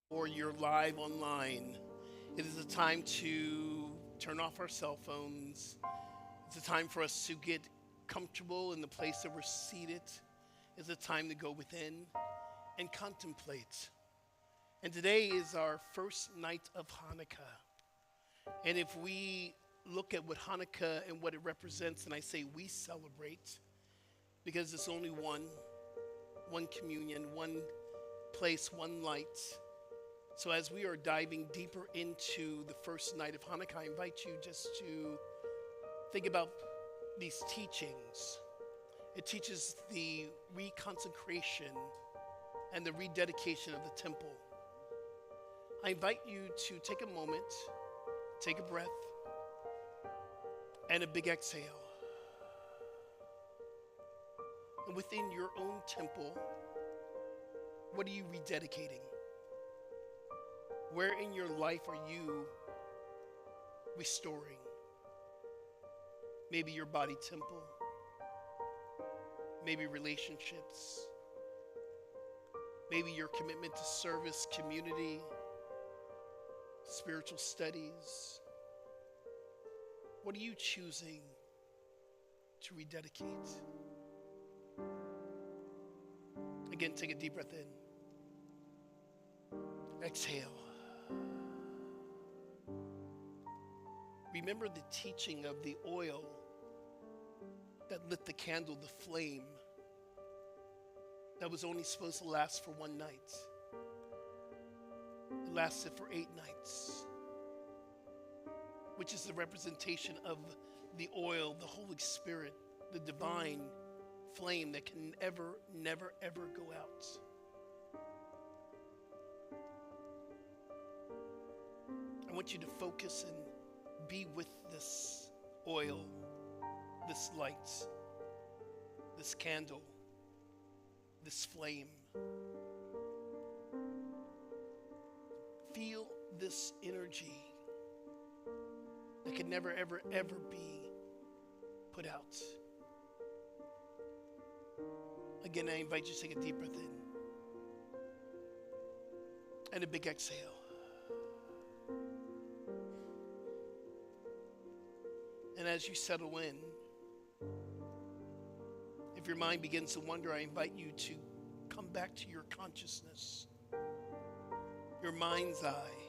or you're live online, it is a time to turn off our cell phones. It's a time for us to get comfortable in the place that we're seated. It's a time to go within and contemplate. And today is our first night of Hanukkah. And if we look at what Hanukkah and what it represents, and I say we celebrate because it's only one communion, one place, one light. So as we are diving deeper into the first night of Hanukkah, I invite you just to think about these teachings. It teaches the reconsecration and the rededication of the temple. I invite you to take a moment, take a breath, and a big exhale. And within your own temple, what are you rededicating? Where in your life are you restoring? Maybe your body temple, maybe relationships, maybe your commitment to service, community, spiritual studies. What are you choosing to rededicate? Again, take a deep breath in. Exhale. Remember the teaching of the oil that lit the candle, the flame that was only supposed to last for one night. It lasted for 8 nights, which is the representation of the oil, the Holy Spirit, the divine flame that can never, ever go out. I want you to focus and be with this oil, this light, this candle, this flame. Feel this energy that can never, ever, ever be put out. Again, I invite you to take a deep breath in and a big exhale. And as you settle in, if your mind begins to wander, I invite you to come back to your consciousness, your mind's eye,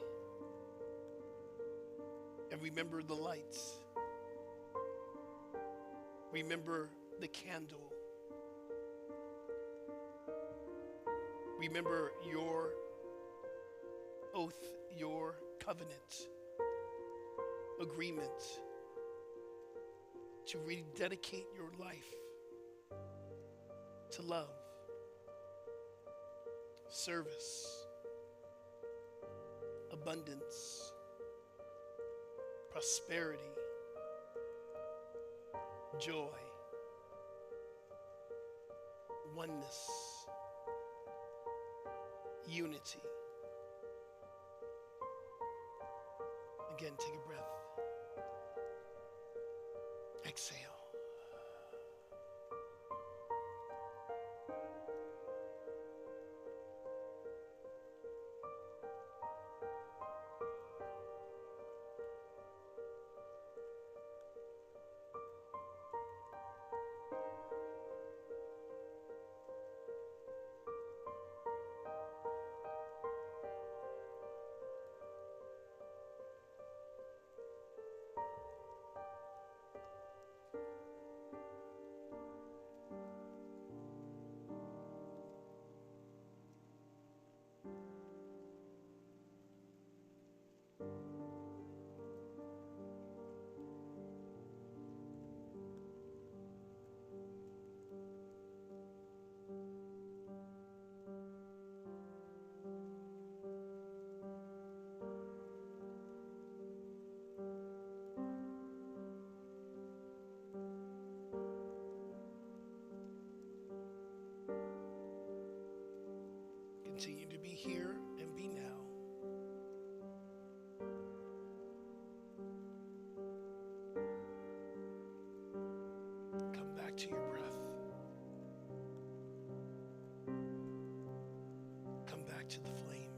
and remember the lights. Remember the candle. Remember your oath, your covenant, agreement to rededicate your life to love, service, abundance, prosperity, joy, oneness, unity. Again, take a breath. Exhale. Continue to be here and be now. Come back to your breath. Come back to the flame.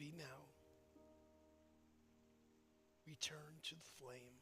Be now. Return to the flame.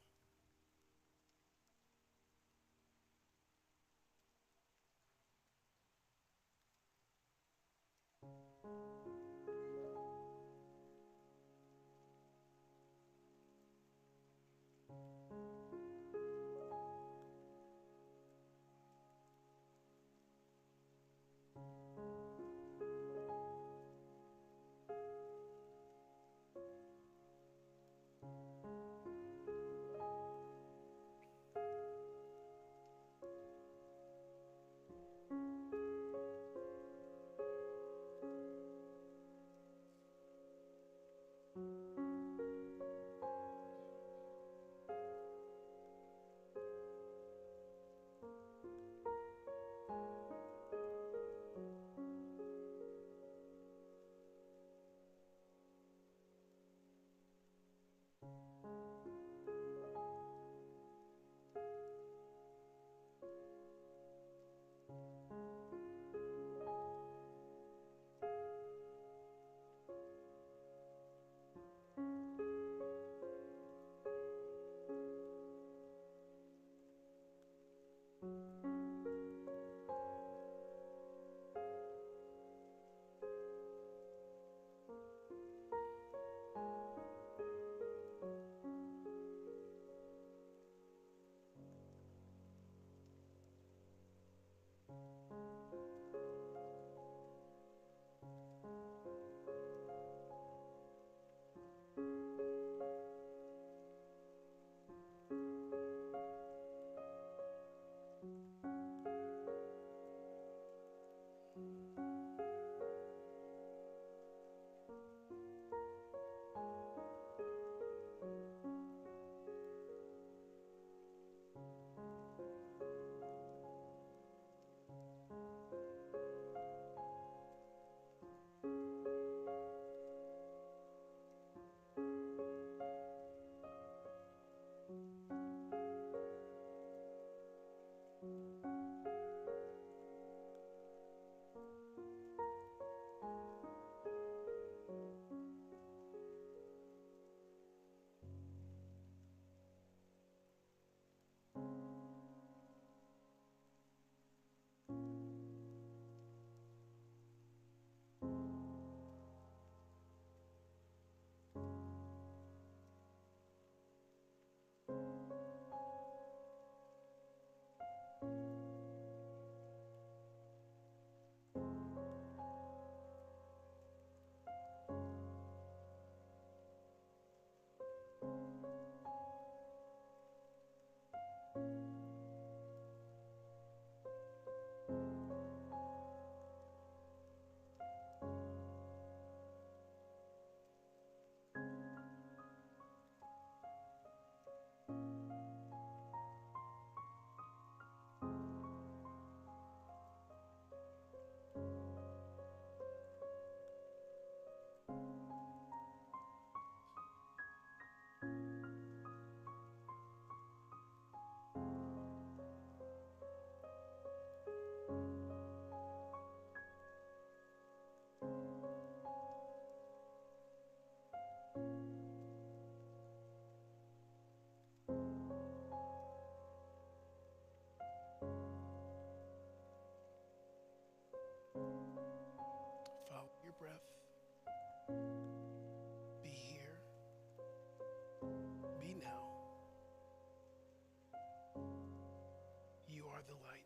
Follow your breath. Be here. Be now. You are the light.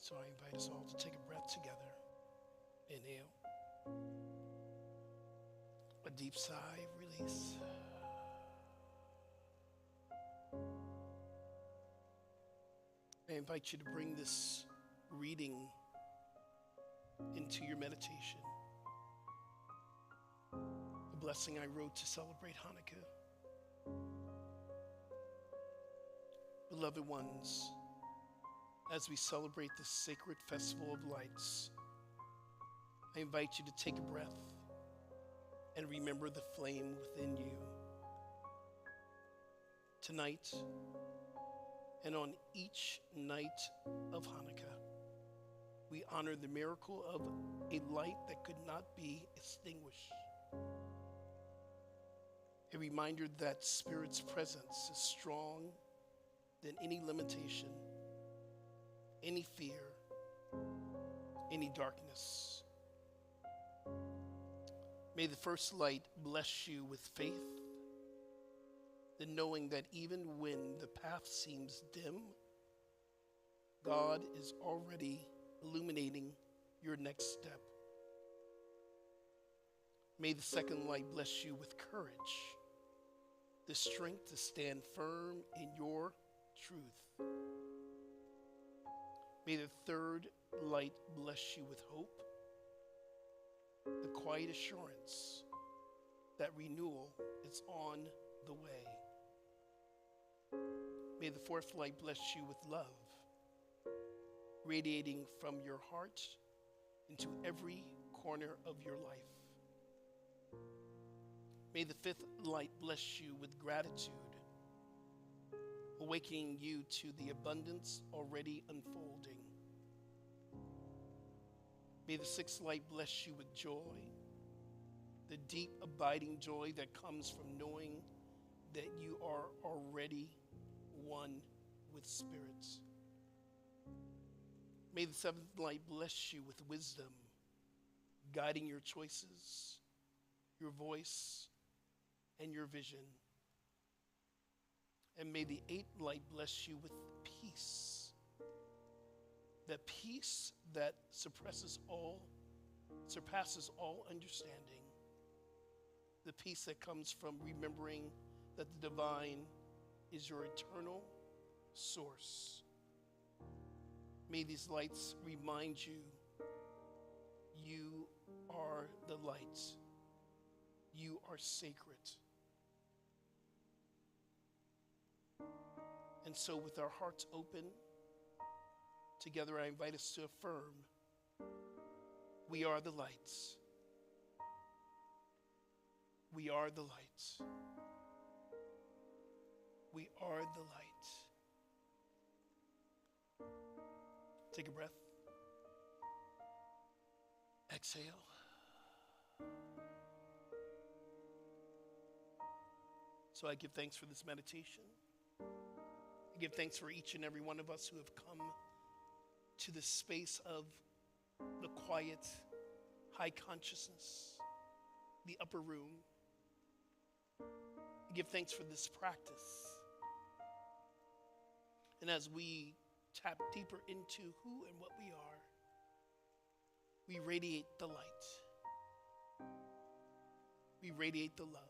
So I invite us all to take a breath together. Inhale. A deep sigh, release. I invite you to bring this reading into your meditation. A blessing I wrote to celebrate Hanukkah. Beloved ones, as we celebrate this sacred festival of lights, I invite you to take a breath and remember the flame within you. Tonight, and on each night of Hanukkah, we honor the miracle of a light that could not be extinguished. A reminder that Spirit's presence is strong than any limitation, any fear, any darkness. May the first light bless you with faith, the knowing that even when the path seems dim, God is already illuminating your next step. May the second light bless you with courage, the strength to stand firm in your truth. May the third light bless you with hope, the quiet assurance that renewal is on the way. May the fourth light bless you with love, radiating from your heart into every corner of your life. May the fifth light bless you with gratitude, awakening you to the abundance already unfolding. May the sixth light bless you with joy, the deep abiding joy that comes from knowing that you are already one with Spirit. May the seventh light bless you with wisdom, guiding your choices, your voice, and your vision. And may the eighth light bless you with peace, the peace that surpasses all understanding, the peace that comes from remembering that the divine is your eternal source. May these lights remind you, you are the light. You are sacred. And so with our hearts open, together I invite us to affirm, we are the lights. We are the lights. We are the light. Take a breath. Exhale. So I give thanks for this meditation. I give thanks for each and every one of us who have come to this space of the quiet, high consciousness, the upper room. I give thanks for this practice. And as we tap deeper into who and what we are, we radiate the light. We radiate the love.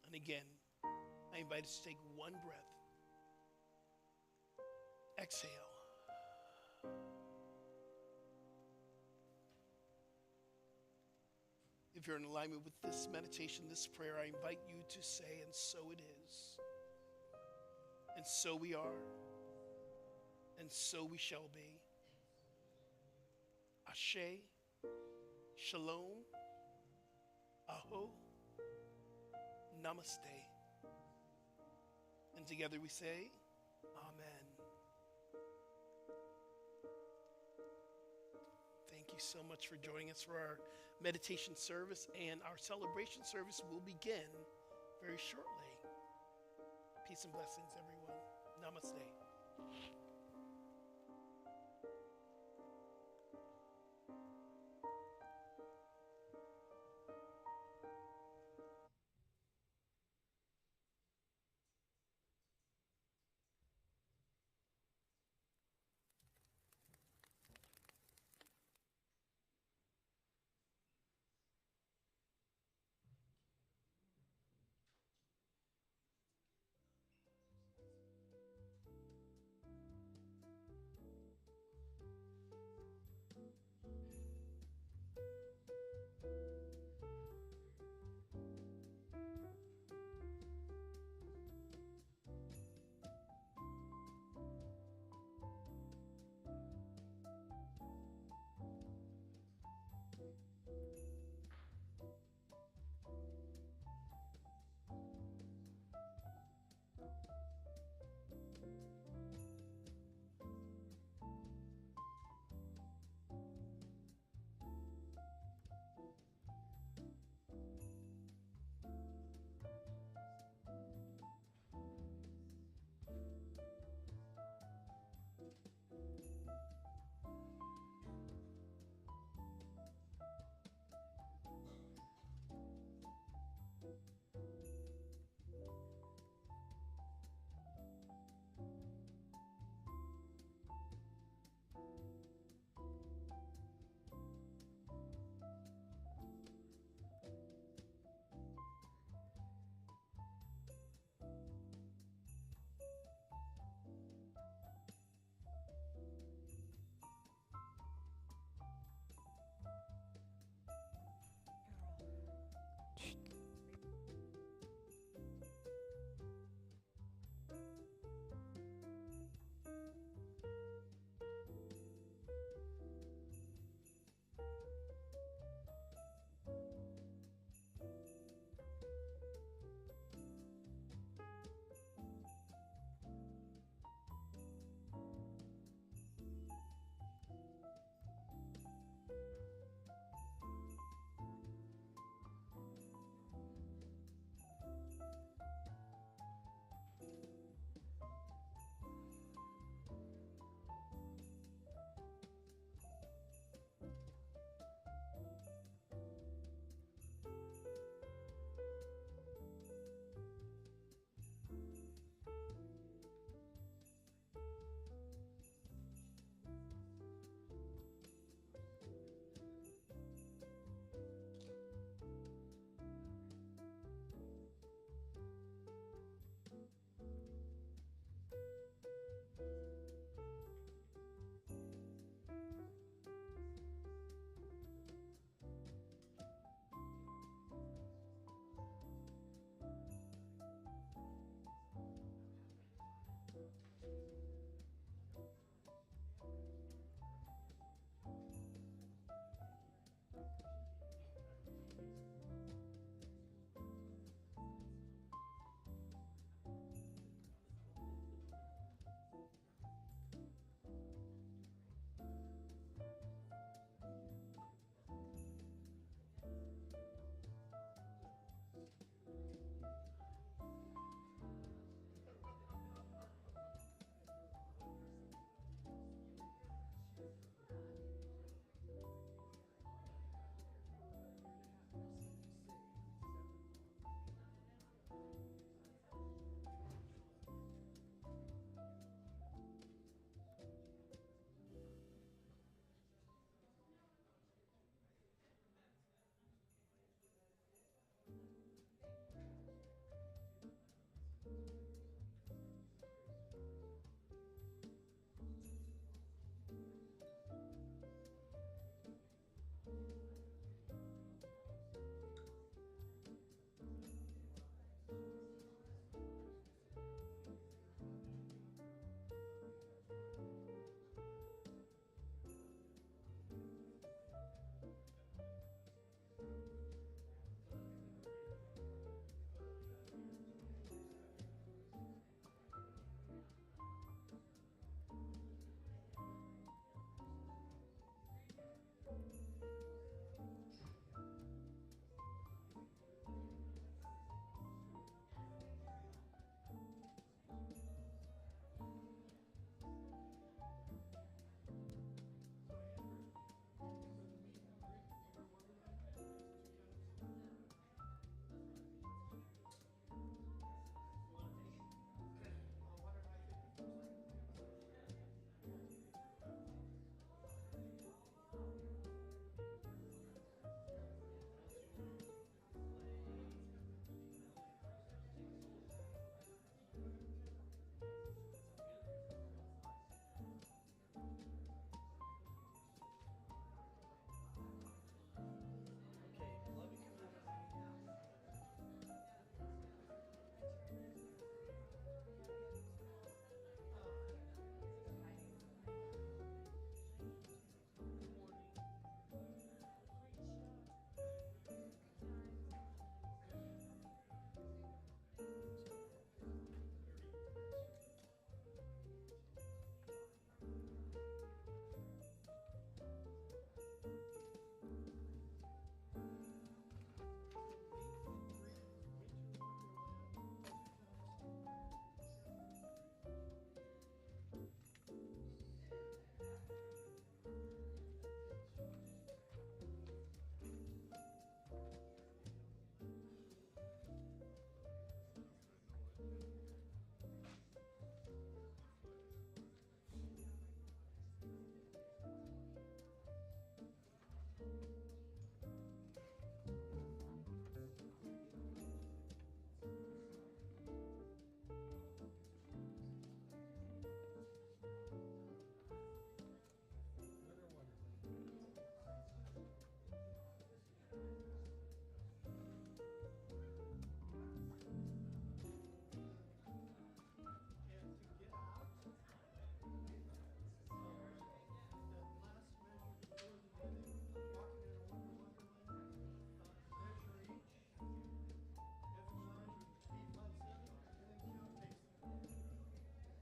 And again, I invite us to take one breath. Exhale. If you're in alignment with this meditation, this prayer, I invite you to say, and so it is. And so we are. And so we shall be. Ashe, Shalom, Aho, Namaste. And together we say, Amen. Thank you so much for joining us for our meditation service, and our celebration service will begin very shortly. Peace and blessings, everyone. Namaste.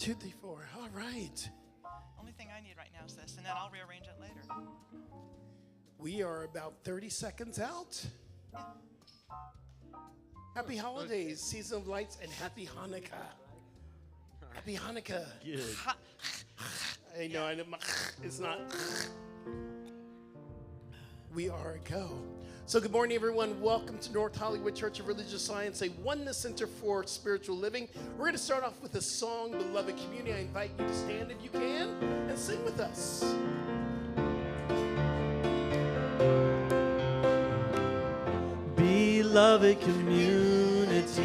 2, 3, 4. All right. Only thing I need right now is this, and then I'll rearrange it later. We are about 30 seconds out. Happy holidays, season of lights, and happy Hanukkah. Happy Hanukkah. Good. I know, it's not. We are a go. So good morning, everyone. Welcome to North Hollywood Church of Religious Science, a oneness center for spiritual living. We're going to start off with a song, Beloved Community. I invite you to stand if you can and sing with us. Beloved community,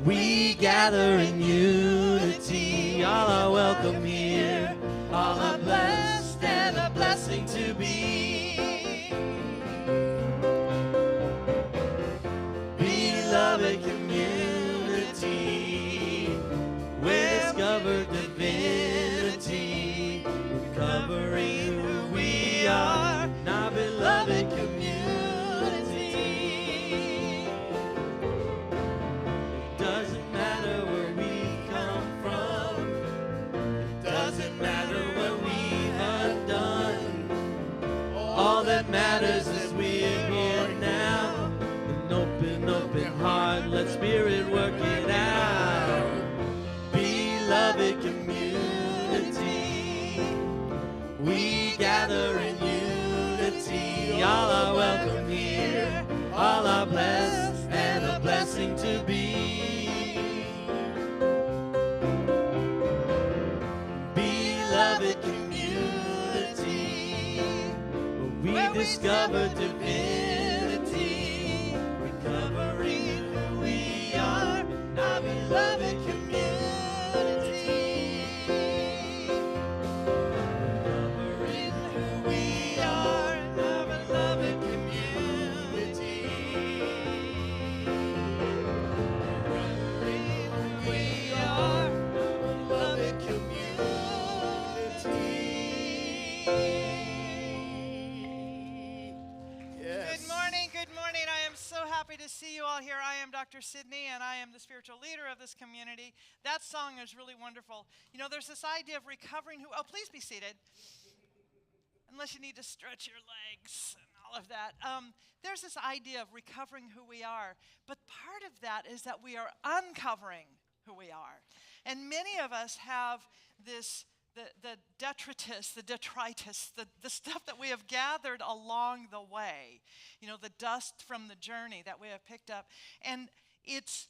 we gather in unity. All are welcome here, all are blessed and a blessing to be. Beloved community, we discover divinity, recovering who we are in our beloved community. Doesn't matter where we come from, doesn't matter what we have done. All that matters is we're here now. An open heart, let Spirit work it out. Beloved community, we gather in unity. All are welcome here, all are blessed and a blessing to be. Beloved community, we discover divinity, recovering who we are, our beloved community. Recovering who we are, our beloved community. Recovering who we are, our beloved community. Yes. Good morning, good morning. I am so happy to see you all here. I am Dr. Sydney, and I am the spiritual leader of this community. That song is really wonderful. You know, there's this idea of recovering who, oh, please be seated. Unless you need to stretch your legs and all of that. There's this idea of recovering who we are, but part of that is that we are uncovering who we are. And many of us have this, the detritus, the stuff that we have gathered along the way, you know, the dust from the journey that we have picked up. And it's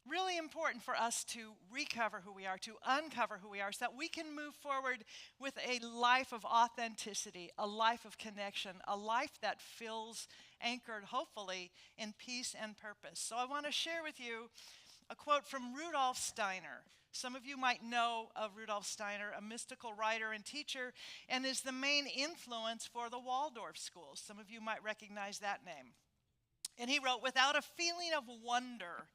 really important for us to recover who we are, to uncover who we are, so that we can move forward with a life of authenticity, a life of connection, a life that feels anchored, hopefully, in peace and purpose. So I want to share with you a quote from Rudolf Steiner. Some of you might know of Rudolf Steiner, a mystical writer and teacher, and is the main influence for the Waldorf schools. Some of you might recognize that name. And he wrote, "Without a feeling of wonder,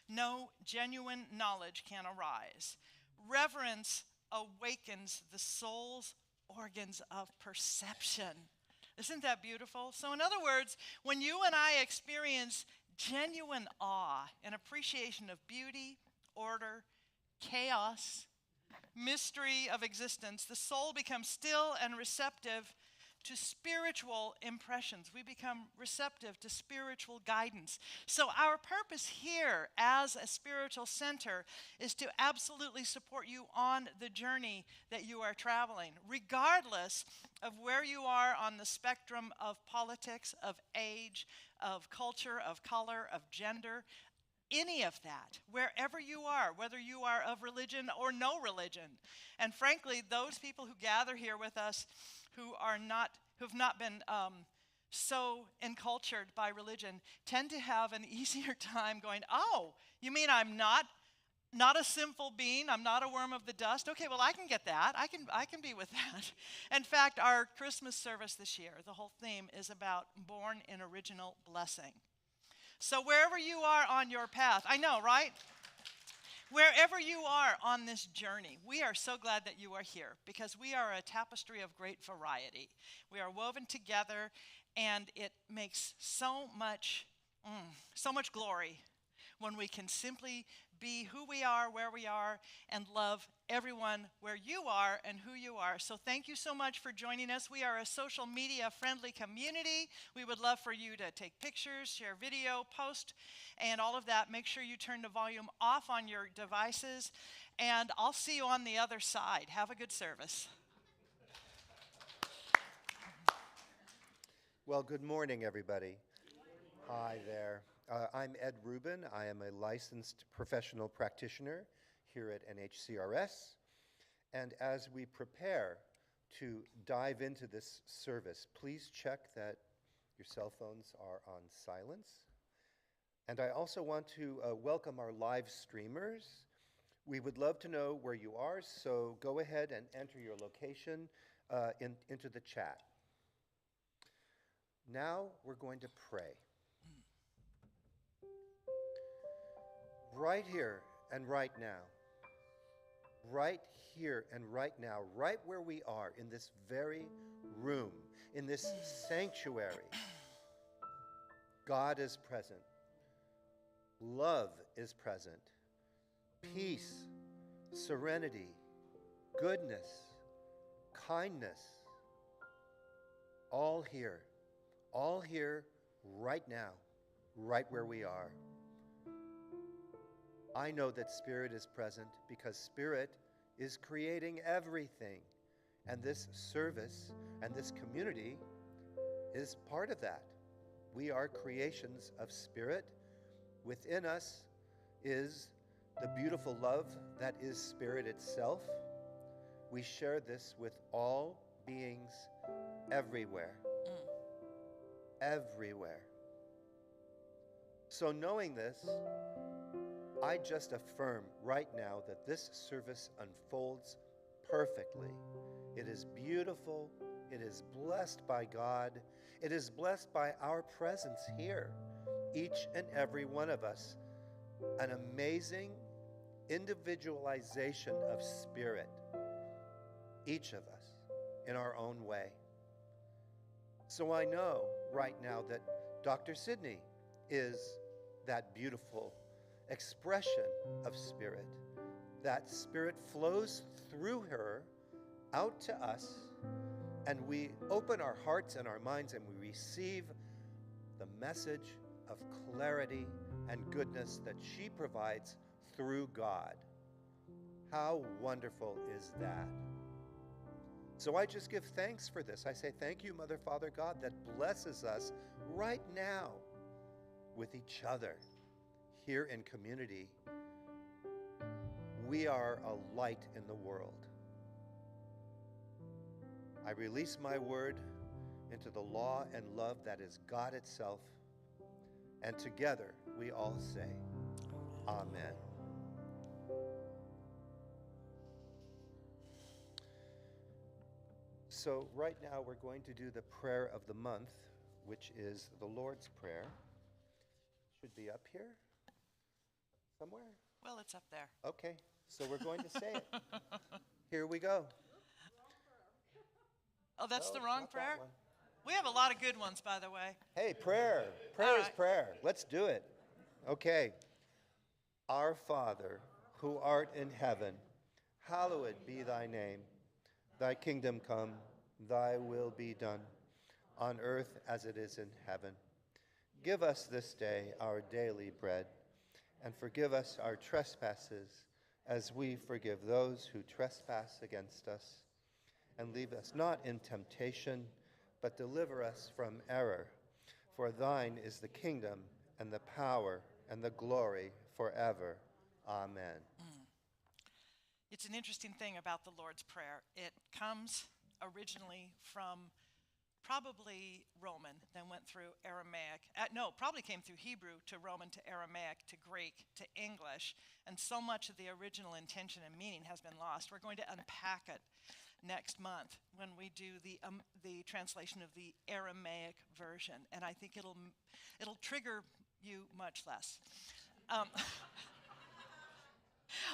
no genuine knowledge can arise. Reverence awakens the soul's organs of perception." Isn't that beautiful? So in other words, when you and I experience genuine awe and appreciation of beauty, order, chaos, mystery of existence, the soul becomes still and receptive to spiritual impressions. We become receptive to spiritual guidance. So our purpose here as a spiritual center is to absolutely support you on the journey that you are traveling, regardless of where you are on the spectrum of politics, of age, of culture, of color, of gender. Any of that, wherever you are, whether you are of religion or no religion. And frankly, those people who gather here with us who've not been so encultured by religion tend to have an easier time going, oh, you mean I'm not a sinful being, I'm not a worm of the dust? Okay, well, I can get that. I can be with that. In fact, our Christmas service this year, the whole theme is about born in original blessing. So wherever you are on your path, I know, right? Wherever you are on this journey, we are so glad that you are here because we are a tapestry of great variety. We are woven together, and it makes so much glory when we can simply be who we are, where we are, and love everyone where you are and who you are. So thank you so much for joining us. We are a social media friendly community. We would love for you to take pictures, share video, post, and all of that. Make sure you turn the volume off on your devices, and I'll see you on the other side. Have a good service. Well, good morning, everybody. Hi there. I'm Ed Rubin. I am a licensed professional practitioner here at NHCRS. And as we prepare to dive into this service, please check that your cell phones are on silence. And I also want to welcome our live streamers. We would love to know where you are, so go ahead and enter your location into the chat. Now we're going to pray. Right here and right now, right here and right now, right where we are in this very room, in this sanctuary, God is present. Love is present. Peace, serenity, goodness, kindness, all here right now, right where we are. I know that Spirit is present because Spirit is creating everything. And this service and this community is part of that. We are creations of Spirit. Within us is the beautiful love that is Spirit itself. We share this with all beings everywhere. Everywhere. So knowing this, I just affirm right now that this service unfolds perfectly. It is beautiful. It is blessed by God. It is blessed by our presence here. Each and every one of us, an amazing individualization of Spirit. Each of us in our own way. So I know right now that Dr. Sydney is that beautiful expression of Spirit. That Spirit flows through her out to us, and we open our hearts and our minds and we receive the message of clarity and goodness that she provides through God. How wonderful is that? So I just give thanks for this. I say thank you, Mother, Father, God, that blesses us right now with each other here in community. We are a light in the world. I release my word into the law and love that is God itself. And together we all say, Amen. So right now we're going to do the prayer of the month, which is the Lord's Prayer. Should be up here somewhere? Well, it's up there. Okay, so we're going to say it. Here we go. Oh, that's the wrong not that prayer? one. We have a lot of good ones, by the way. Hey, prayer. Prayer is right. prayer. Let's do it. Okay. Our Father, who art in heaven, hallowed be thy name. Thy kingdom come, thy will be done, on earth as it is in heaven. Give us this day our daily bread, and forgive us our trespasses, as we forgive those who trespass against us. And lead us not in temptation, but deliver us from error. For thine is the kingdom, and the power, and the glory forever. Amen. It's an interesting thing about the Lord's Prayer. It comes originally from probably Roman, then went through Aramaic. Probably came through Hebrew to Roman to Aramaic to Greek to English, and so much of the original intention and meaning has been lost. We're going to unpack it next month when we do the translation of the Aramaic version, and I think it'll trigger you much less.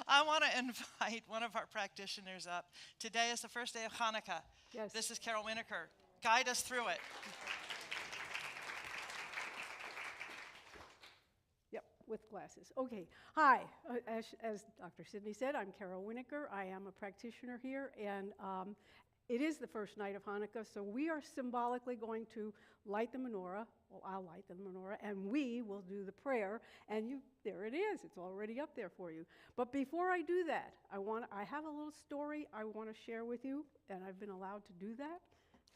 I want to invite one of our practitioners up. Today is the first day of Hanukkah. Yes. This is Carol Winokur. Guide us through it. Yep, with glasses. Okay, hi. As Dr. Sidney said, I'm Carol Winokur. I am a practitioner here, and it is the first night of Hanukkah, so we are symbolically going to light the menorah. Well, I'll light the menorah, and we will do the prayer, and there it is. It's already up there for you. But before I do that, I have a little story I want to share with you, and I've been allowed to do that.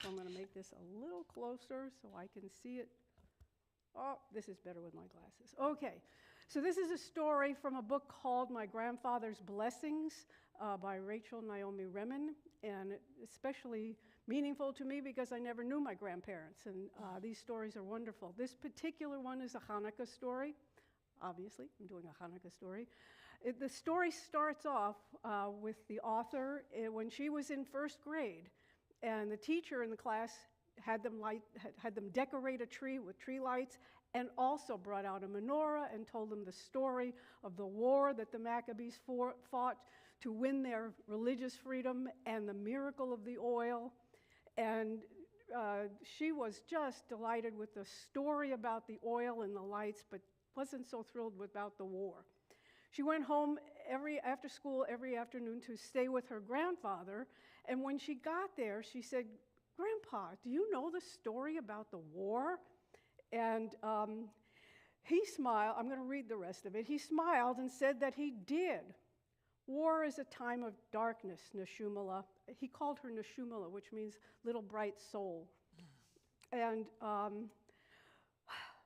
So I'm going to make this a little closer so I can see it. Oh, this is better with my glasses. Okay, so this is a story from a book called My Grandfather's Blessings by Rachel Naomi Remen, and it's especially meaningful to me because I never knew my grandparents, and these stories are wonderful. This particular one is a Hanukkah story. Obviously, I'm doing a Hanukkah story. The story starts off with the author when she was in first grade, and the teacher in the class had them decorate a tree with tree lights, and also brought out a menorah and told them the story of the war that the Maccabees fought to win their religious freedom and the miracle of the oil. And she was just delighted with the story about the oil and the lights, but wasn't so thrilled about the war. She went home after school every afternoon to stay with her grandfather, and when she got there, she said, "Grandpa, do you know the story about the war?" And he smiled. I'm going to read the rest of it. He smiled and said that he did. War is a time of darkness, Neshumala. He called her Neshumala, which means little bright soul. And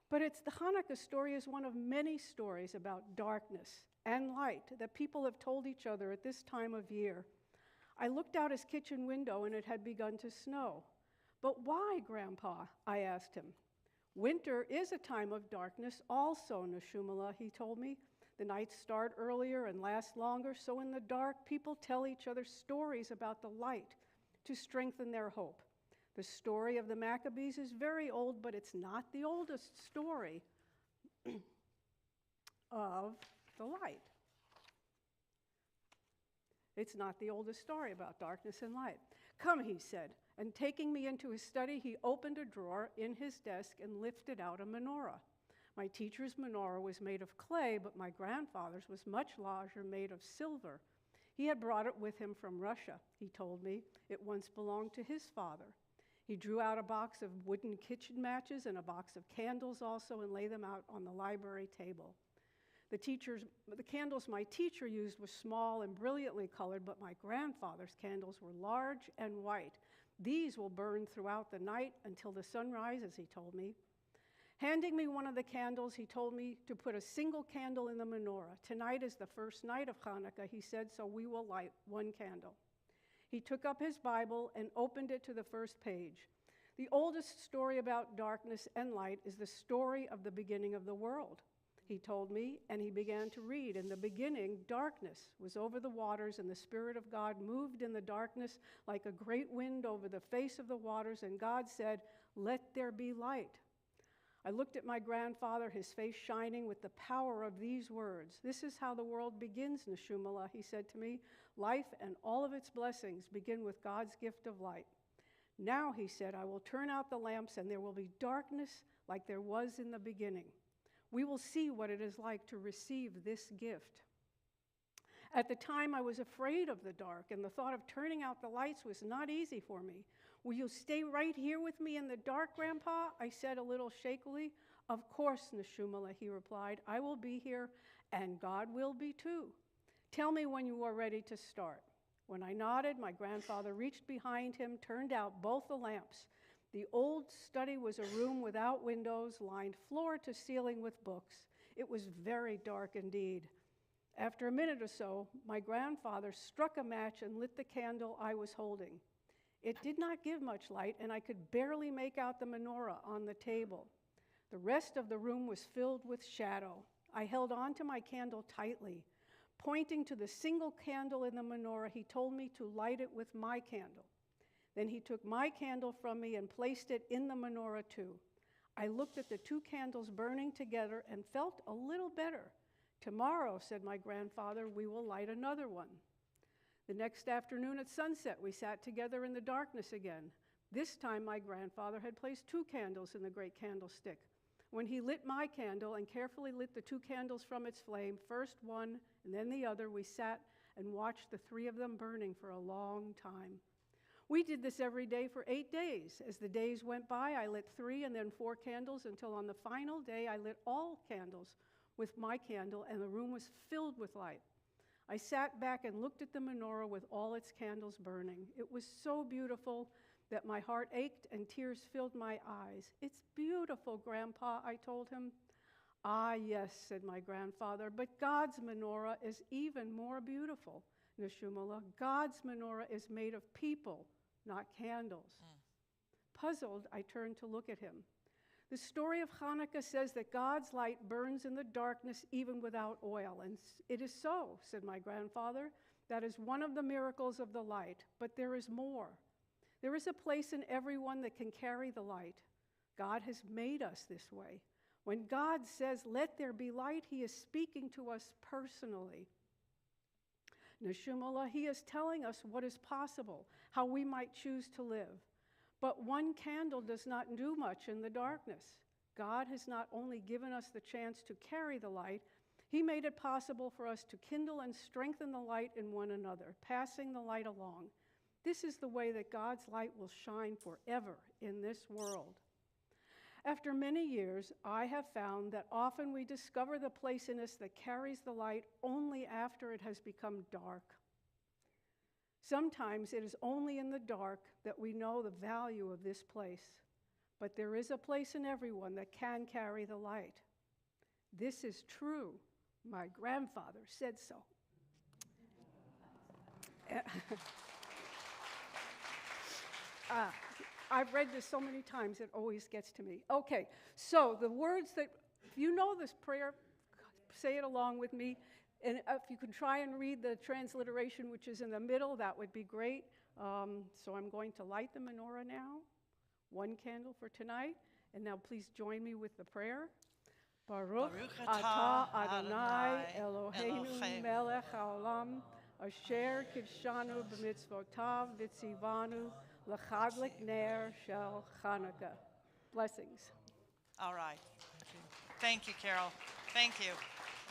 but the Hanukkah story is one of many stories about darkness and light that people have told each other at this time of year. I looked out his kitchen window and it had begun to snow. "But why, Grandpa?" I asked him. "Winter is a time of darkness also, Neshumala," he told me. "The nights start earlier and last longer, so in the dark, people tell each other stories about the light to strengthen their hope. The story of the Maccabees is very old, but it's not the oldest story of the light. It's not the oldest story about darkness and light. Come," he said, and taking me into his study, he opened a drawer in his desk and lifted out a menorah. My teacher's menorah was made of clay, but my grandfather's was much larger, made of silver. He had brought it with him from Russia, he told me. It once belonged to his father. He drew out a box of wooden kitchen matches and a box of candles also and laid them out on the library table. The candles my teacher used were small and brilliantly colored, but my grandfather's candles were large and white. These will burn throughout the night until the sun rises, he told me. Handing me one of the candles, he told me to put a single candle in the menorah. Tonight is the first night of Hanukkah, he said, so we will light one candle. He took up his Bible and opened it to the first page. The oldest story about darkness and light is the story of the beginning of the world, he told me, and he began to read. In the beginning, darkness was over the waters, and the Spirit of God moved in the darkness like a great wind over the face of the waters, and God said, "Let there be light." I looked at my grandfather, his face shining with the power of these words. "This is how the world begins, Neshumala," he said to me. "Life and all of its blessings begin with God's gift of light. Now," he said, "I will turn out the lamps, and there will be darkness like there was in the beginning. We will see what it is like to receive this gift." At the time, I was afraid of the dark, and the thought of turning out the lights was not easy for me. "Will you stay right here with me in the dark, Grandpa?" I said a little shakily. "Of course, Neshumala," he replied. "I will be here, and God will be too. Tell me when you are ready to start." When I nodded, my grandfather reached behind him, turned out both the lamps. The old study was a room without windows, lined floor to ceiling with books. It was very dark indeed. After a minute or so, my grandfather struck a match and lit the candle I was holding. It did not give much light, and I could barely make out the menorah on the table. The rest of the room was filled with shadow. I held on to my candle tightly. Pointing to the single candle in the menorah, he told me to light it with my candle. Then he took my candle from me and placed it in the menorah too. I looked at the two candles burning together and felt a little better. "Tomorrow," said my grandfather, "we will light another one." The next afternoon at sunset, we sat together in the darkness again. This time my grandfather had placed two candles in the great candlestick. When he lit my candle and carefully lit the 2 candles from its flame, first one and then the other, we sat and watched the 3 of them burning for a long time. We did this every day for 8 days. As the days went by, I lit 3 and then 4 candles until on the final day I lit all candles with my candle and the room was filled with light. I sat back and looked at the menorah with all its candles burning. It was so beautiful that my heart ached and tears filled my eyes. "It's beautiful, Grandpa," I told him. "Ah, yes," said my grandfather, "but God's menorah is even more beautiful, Neshumala. God's menorah is made of people, not candles." Puzzled, I turned to look at him. The story of Hanukkah says that God's light burns in the darkness even without oil, and it is so, said my grandfather. That is one of the miracles of the light, but there is more. There is a place in everyone that can carry the light. God has made us this way. When God says, "Let there be light," he is speaking to us personally. Neshumala, he is telling us what is possible, how we might choose to live. But one candle does not do much in the darkness. God has not only given us the chance to carry the light, he made it possible for us to kindle and strengthen the light in one another, passing the light along. This is the way that God's light will shine forever in this world. After many years, I have found that often we discover the place in us that carries the light only after it has become dark. Sometimes it is only in the dark that we know the value of this place. But there is a place in everyone that can carry the light. This is true. My grandfather said so. I've read this so many times, it always gets to me. Okay, so the words that, if you know this prayer, say it along with me. And if you can try and read the transliteration, which is in the middle, that would be great. So I'm going to light the menorah now. 1 candle for tonight. And now please join me with the prayer. Baruch atah Adonai Eloheinu melech haolam asher kidshanu b'mitzvotav v'tzivanu l'chadlik ner shel Hanukkah. Blessings. All right. Thank you, Carol. Thank you.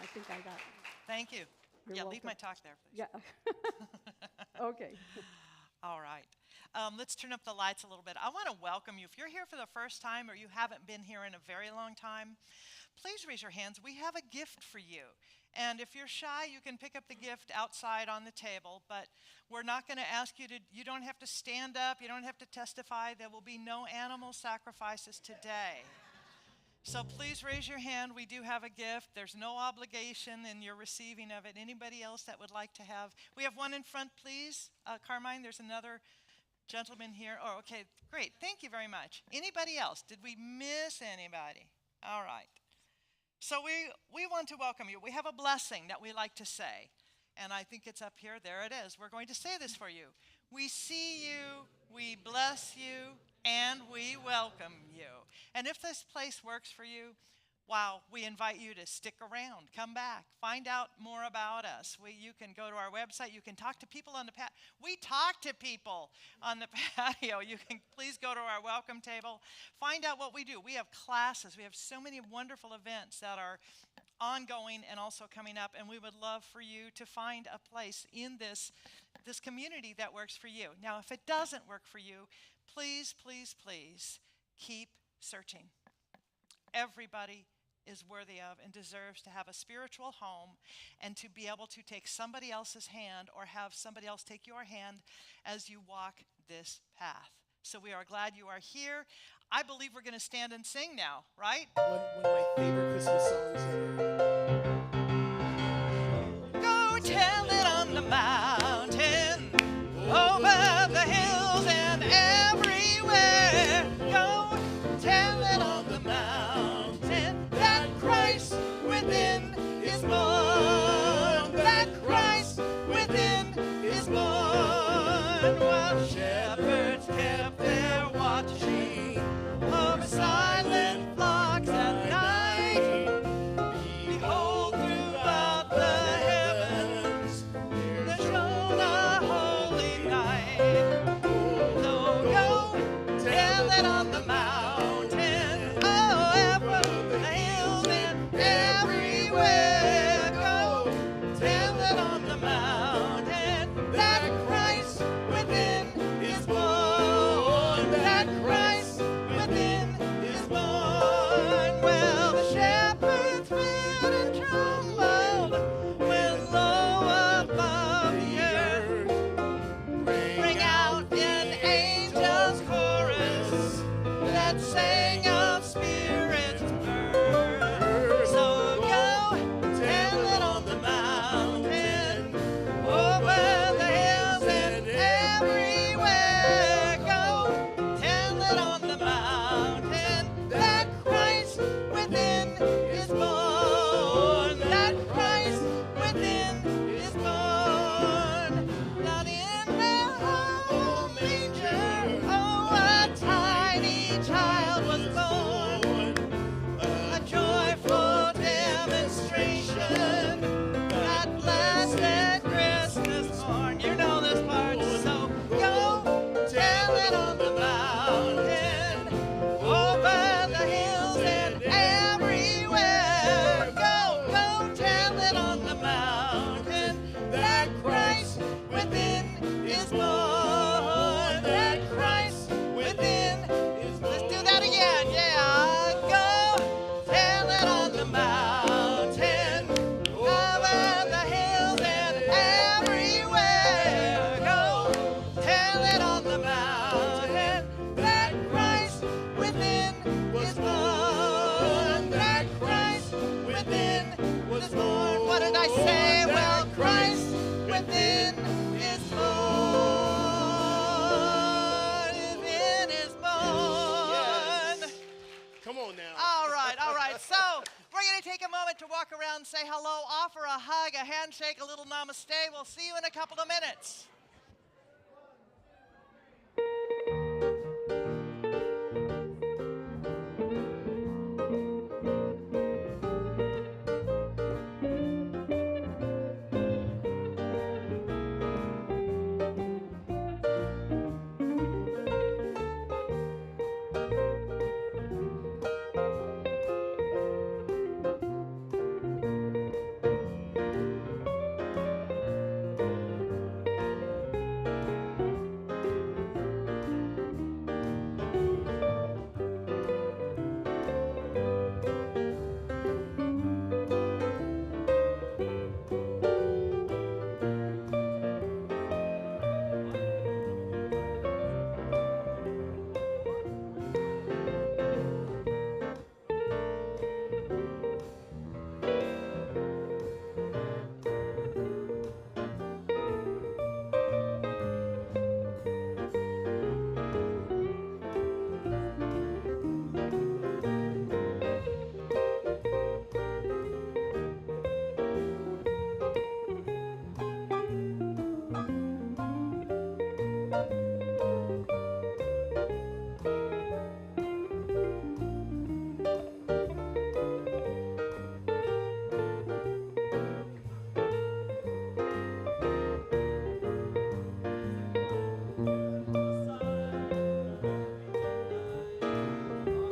I think I got it. Thank you. You're Leave my talk there, please. Yeah. Okay. All right. Let's turn up the lights a little bit. I want to welcome you. If you're here for the first time or you haven't been here in a very long time, please raise your hands. We have a gift for you. And if you're shy, you can pick up the gift outside on the table, but we're not going to ask you to, you don't have to stand up, you don't have to testify. There will be no animal sacrifices today. So please raise your hand. We do have a gift. There's no obligation in your receiving of it. Anybody else that would like to have? We have one in front, please. Carmine, there's another gentleman here. Oh, okay, great. Thank you very much. Anybody else? Did we miss anybody? All right. So we want to welcome you. We have a blessing that we like to say. And I think it's up here. There it is. We're going to say this for you. We see you, we bless you, and we welcome you. And if this place works for you, wow, we invite you to stick around, come back, find out more about us. You can go to our website. You can talk to people on the patio. We talk to people on the patio. You can please go to our welcome table, find out what we do. We have classes. We have so many wonderful events that are ongoing and also coming up, and we would love for you to find a place in this community that works for you. Now, if it doesn't work for you, please, please, please keep searching. Everybody is worthy of and deserves to have a spiritual home and to be able to take somebody else's hand or have somebody else take your hand as you walk this path. So we are glad you are here. I believe we're going to stand and sing now, right? One of my favorite Christmas songs ever. Go tell it on the mountain, over the hills and everywhere. Go tell it on the mountain that Christ within is born. That Christ within is born. While shepherds kept their watching over silent flocks at night, behold, throughout the heavens there shone a holy night. So go tell it on the mountain, oh, ever say, well, Christ within is born. Within is born. Yes. Come on now. All right, all right. So we're going to take a moment to walk around, say hello, offer a hug, a handshake, a little namaste. We'll see you in a couple of minutes.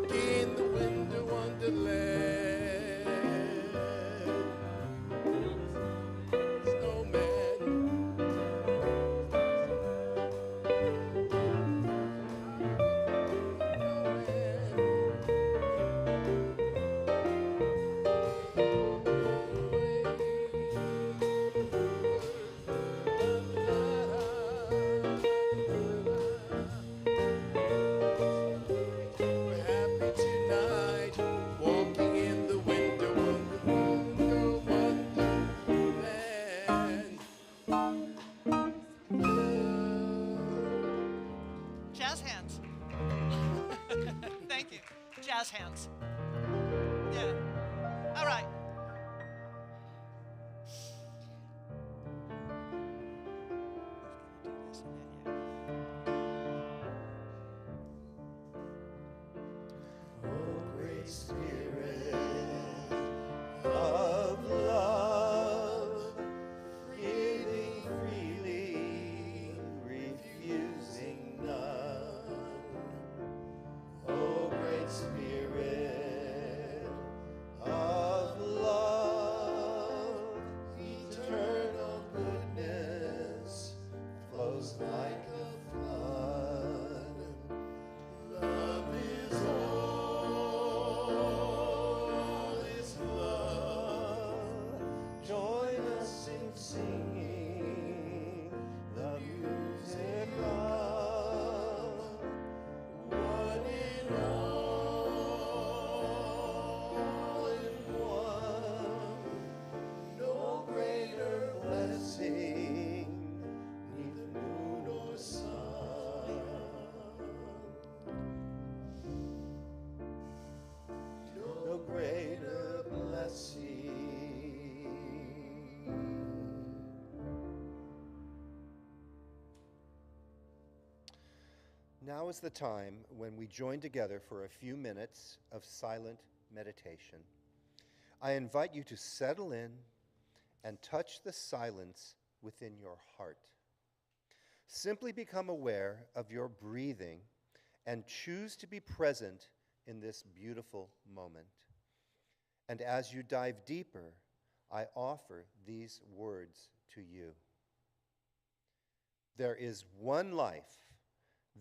In the winter wonderland, snowman. We're happy tonight, walking in the winter wonderland. Jazz hands. Thank you. Jazz hands. Yeah. All right. Oh, great Spirit of love, giving freely, refusing none. Oh, great Spirit of love, eternal goodness flows like a flood. Love is all is love. Join us in singing the music of one in all in one. No greater blessing, neither moon nor sun. No greater blessing. Now is the time when we join together for a few minutes of silent meditation. I invite you to settle in and touch the silence within your heart. Simply become aware of your breathing and choose to be present in this beautiful moment. And as you dive deeper, I offer these words to you. There is one life.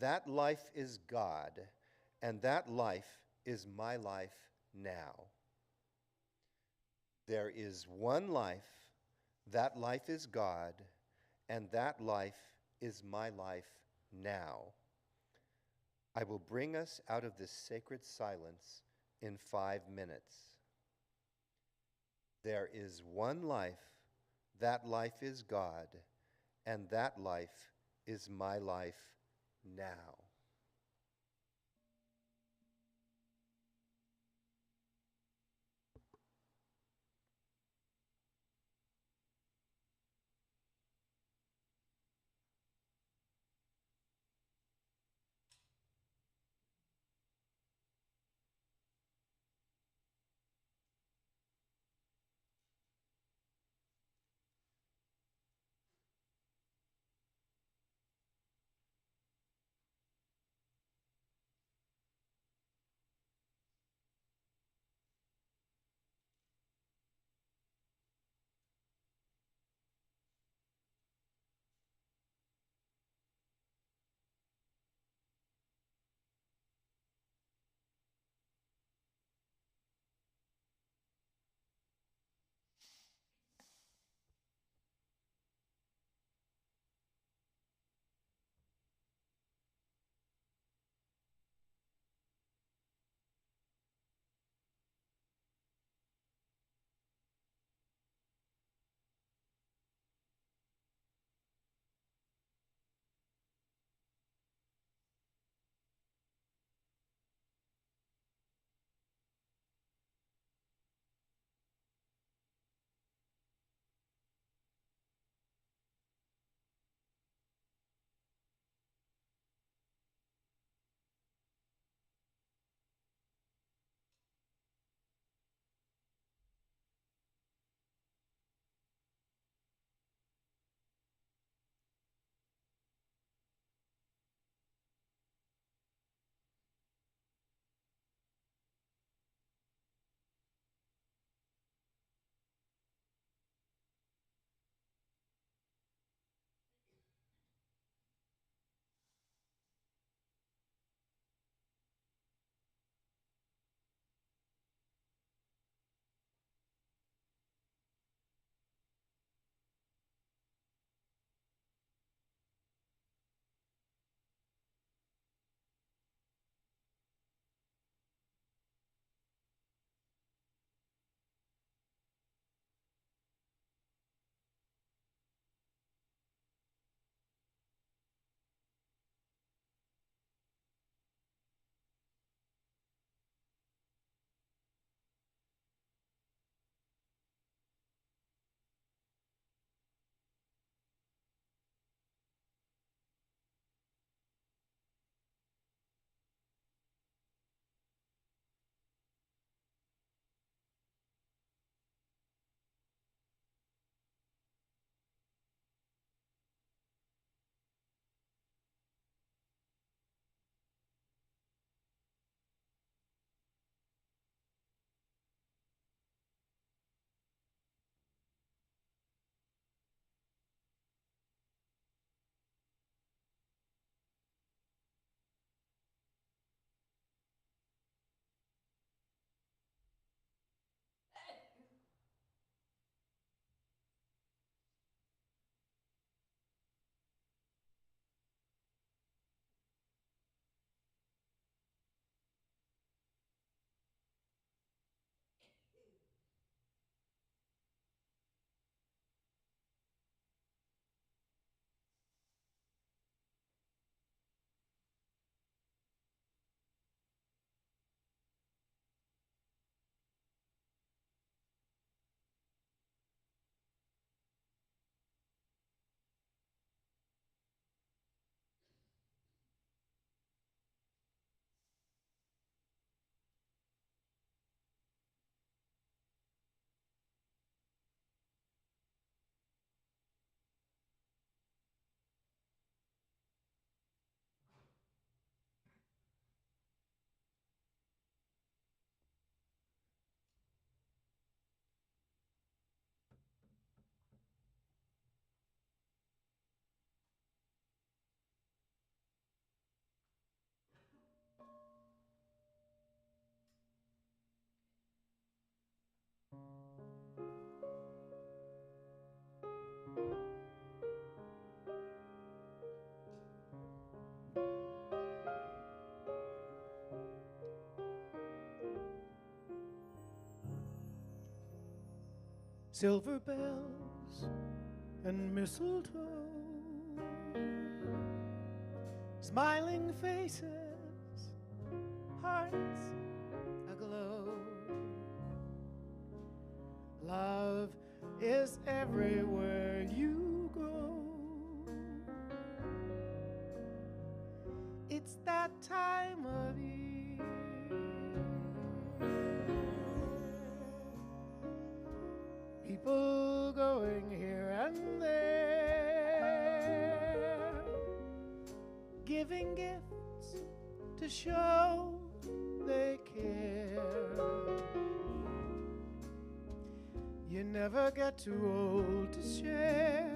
That life is God, and that life is my life now. There is one life. That life is God, and that life is my life now. I will bring us out of this sacred silence in 5 minutes. There is one life. That life is God, and that life is my life now. silver bells and mistletoe, smiling faces, hearts aglow. Love is everywhere you go. It's that time of year. People going here and there, giving gifts to show they care. You never get too old to share.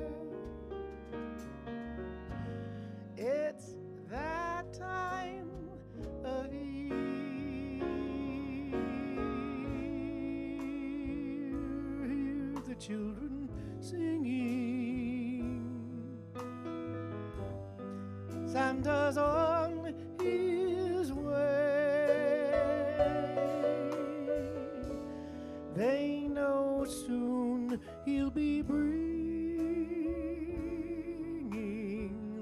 It's that time of year. Hear the children singing. Santa's on his way. They know soon he'll be bringing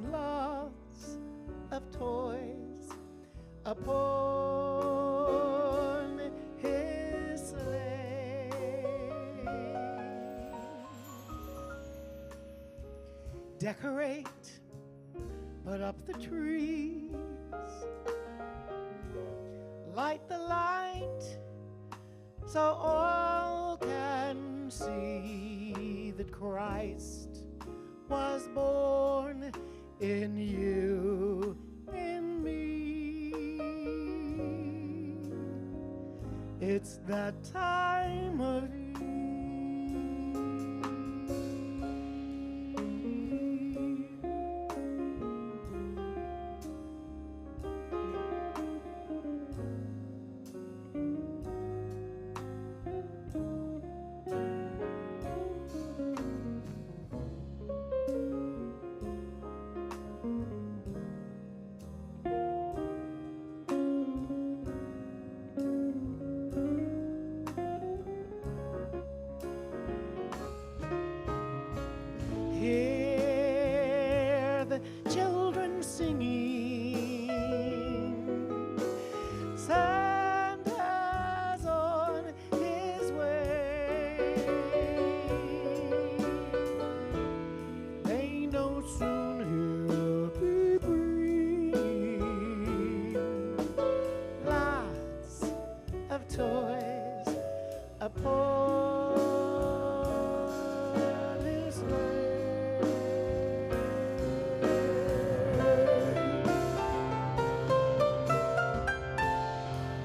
lots of toys upon his sleigh. Decorate, put up the trees, light the light so all can see that Christ was born in you and me. It's that time of year. Hear the children singing. Santa's on his way. They know soon he'll be bringing lots of toys upon his sleigh.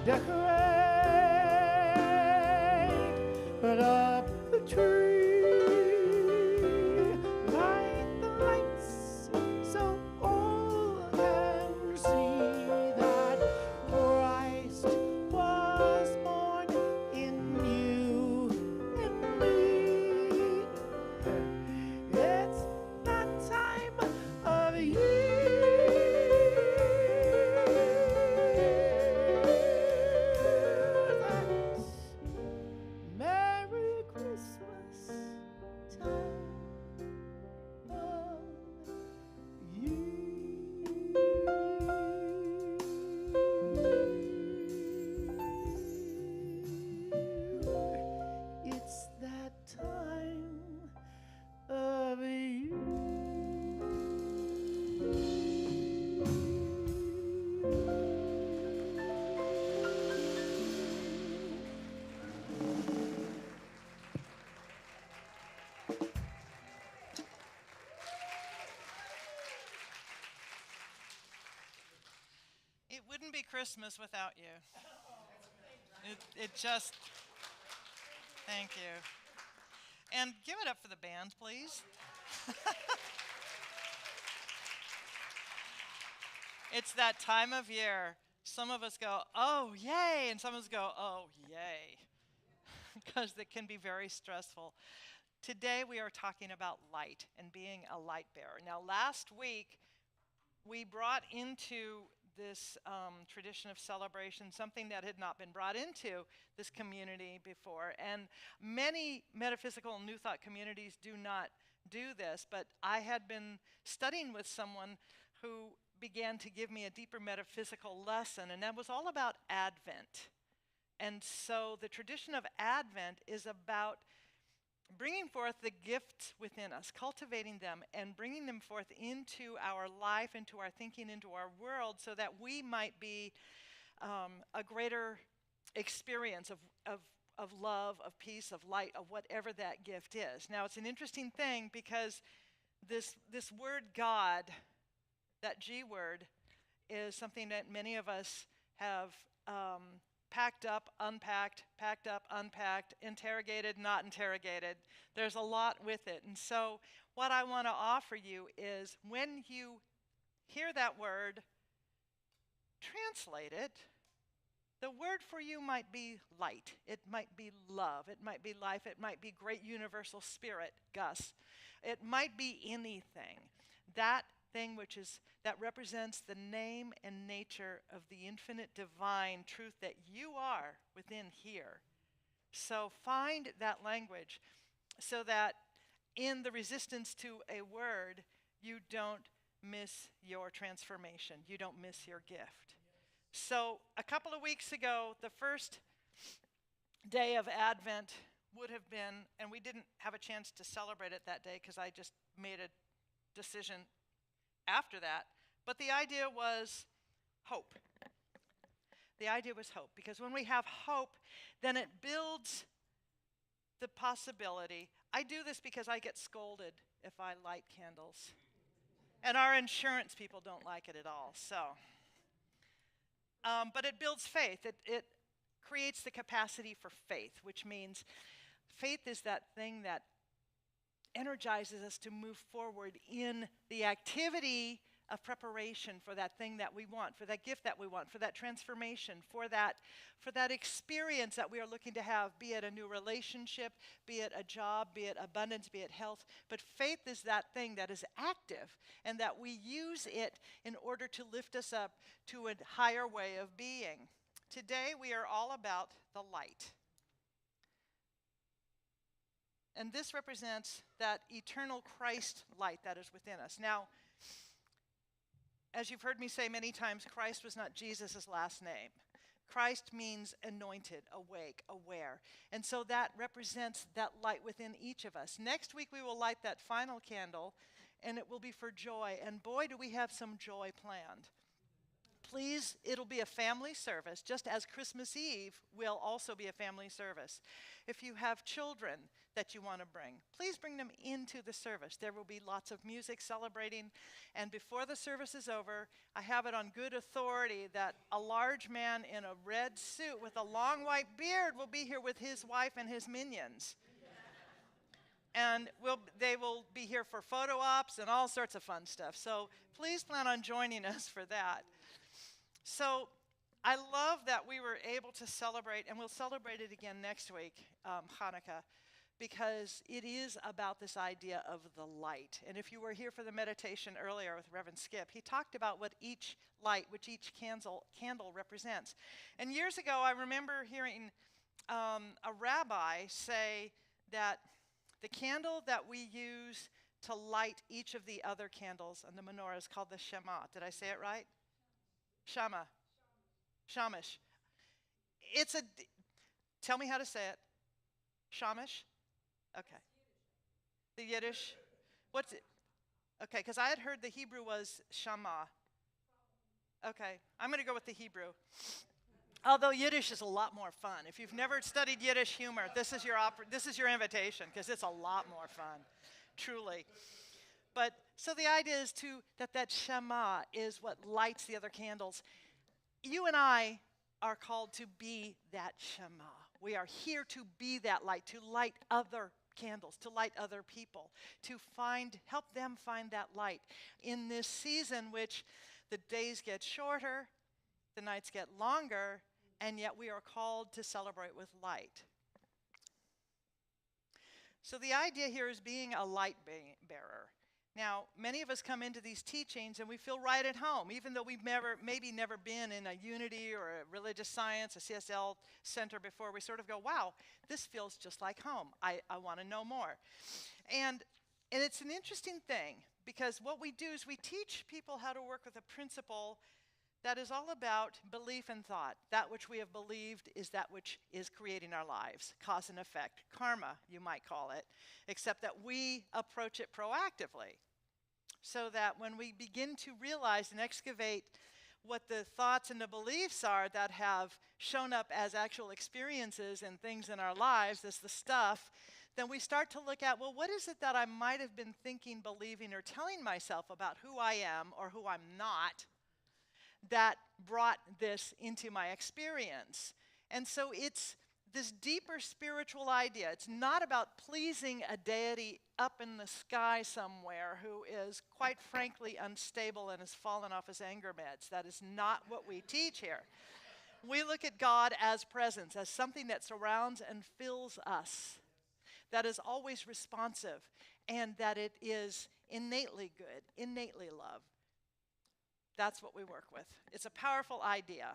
Decorate, put up the tree, light the lights so all can see that Christ was born in you and me. It's that time of year. That's Merry Christmas time of year. It's that time of year. It wouldn't be Christmas without you. It just, thank you. And give it up for the band, please. It's that time of year. Some of us go, oh, yay, and some of us go, oh, yay, because it can be very stressful. Today we are talking about light and being a light bearer. Now, last week we brought into this tradition of celebration, something that had not been brought into this community before. And many metaphysical and New Thought communities do not do this, but I had been studying with someone who began to give me a deeper metaphysical lesson, and that was all about Advent. And so the tradition of Advent is about bringing forth the gifts within us, cultivating them, and bringing them forth into our life, into our thinking, into our world, so that we might be a greater experience of love, of peace, of light, of whatever that gift is. Now, it's an interesting thing because this word God, that G word, is something that many of us have packed up, unpacked, interrogated, not interrogated. There's a lot with it. And so what I want to offer you is when you hear that word, translate it. The word for you might be light. It might be love. It might be life. It might be great universal spirit, Gus. It might be anything. That thing that represents the name and nature of the infinite divine truth that you are within here. So find that language so that in the resistance to a word, you don't miss your transformation. You don't miss your gift. So a couple of weeks ago, the first day of Advent would have been, and we didn't have a chance to celebrate it that day because I just made a decision after that, but the idea was hope. The idea was hope, because when we have hope, then it builds the possibility. I do this because I get scolded if I light candles, and our insurance people don't like it at all. So, but it builds faith. It creates the capacity for faith, which means faith is that thing that energizes us to move forward in the activity of preparation for that thing that we want, for that gift that we want, for that transformation, for that experience that we are looking to have, be it a new relationship, be it a job, be it abundance, be it health. But faith is that thing that is active and that we use it in order to lift us up to a higher way of being. Today we are all about the light. And this represents that eternal Christ light that is within us. Now, as you've heard me say many times, Christ was not Jesus' last name. Christ means anointed, awake, aware. And so that represents that light within each of us. Next week we will light that final candle, and it will be for joy. And boy, do we have some joy planned. Please, it'll be a family service, just as Christmas Eve will also be a family service. If you have children that you want to bring, please bring them into the service. There will be lots of music celebrating, and before the service is over, I have it on good authority that a large man in a red suit with a long white beard will be here with his wife and his minions. And they will be here for photo ops and all sorts of fun stuff. So please plan on joining us for that. So I love that we were able to celebrate, and we'll celebrate it again next week, Hanukkah, because it is about this idea of the light. And if you were here for the meditation earlier with Reverend Skip, he talked about what each light, which each candle represents. And years ago, I remember hearing a rabbi say that the candle that we use to light each of the other candles on the menorah is called the Shema. Did I say it right? Shama. Shamash. Tell me how to say it. Shamash? Okay. The Yiddish? What's it? Okay, because I had heard the Hebrew was Shama. Okay, I'm going to go with the Hebrew. Although Yiddish is a lot more fun. If you've never studied Yiddish humor, this is your invitation, because it's a lot more fun, truly. But so the idea is that Shema is what lights the other candles. You and I are called to be that Shema. We are here to be that light, to light other candles, to light other people, to help them find that light in this season, which the days get shorter, the nights get longer, and yet we are called to celebrate with light. So the idea here is being a light bearer. Now, many of us come into these teachings and we feel right at home, even though we've maybe never been in a unity or a religious science, a CSL center before. We sort of go, wow, this feels just like home. I want to know more. And it's an interesting thing, because what we do is we teach people how to work with a principle that is all about belief and thought. That which we have believed is that which is creating our lives. Cause and effect. Karma, you might call it, except that we approach it proactively. So that when we begin to realize and excavate what the thoughts and the beliefs are that have shown up as actual experiences and things in our lives, as the stuff, then we start to look at, well, what is it that I might have been thinking, believing, or telling myself about who I am or who I'm not, that brought this into my experience? And so it's this deeper spiritual idea. It's not about pleasing a deity up in the sky somewhere who is, quite frankly, unstable and has fallen off his anger meds. That is not what we teach here. We look at God as presence, as something that surrounds and fills us, that is always responsive, and that it is innately good, innately love. That's what we work with. It's a powerful idea.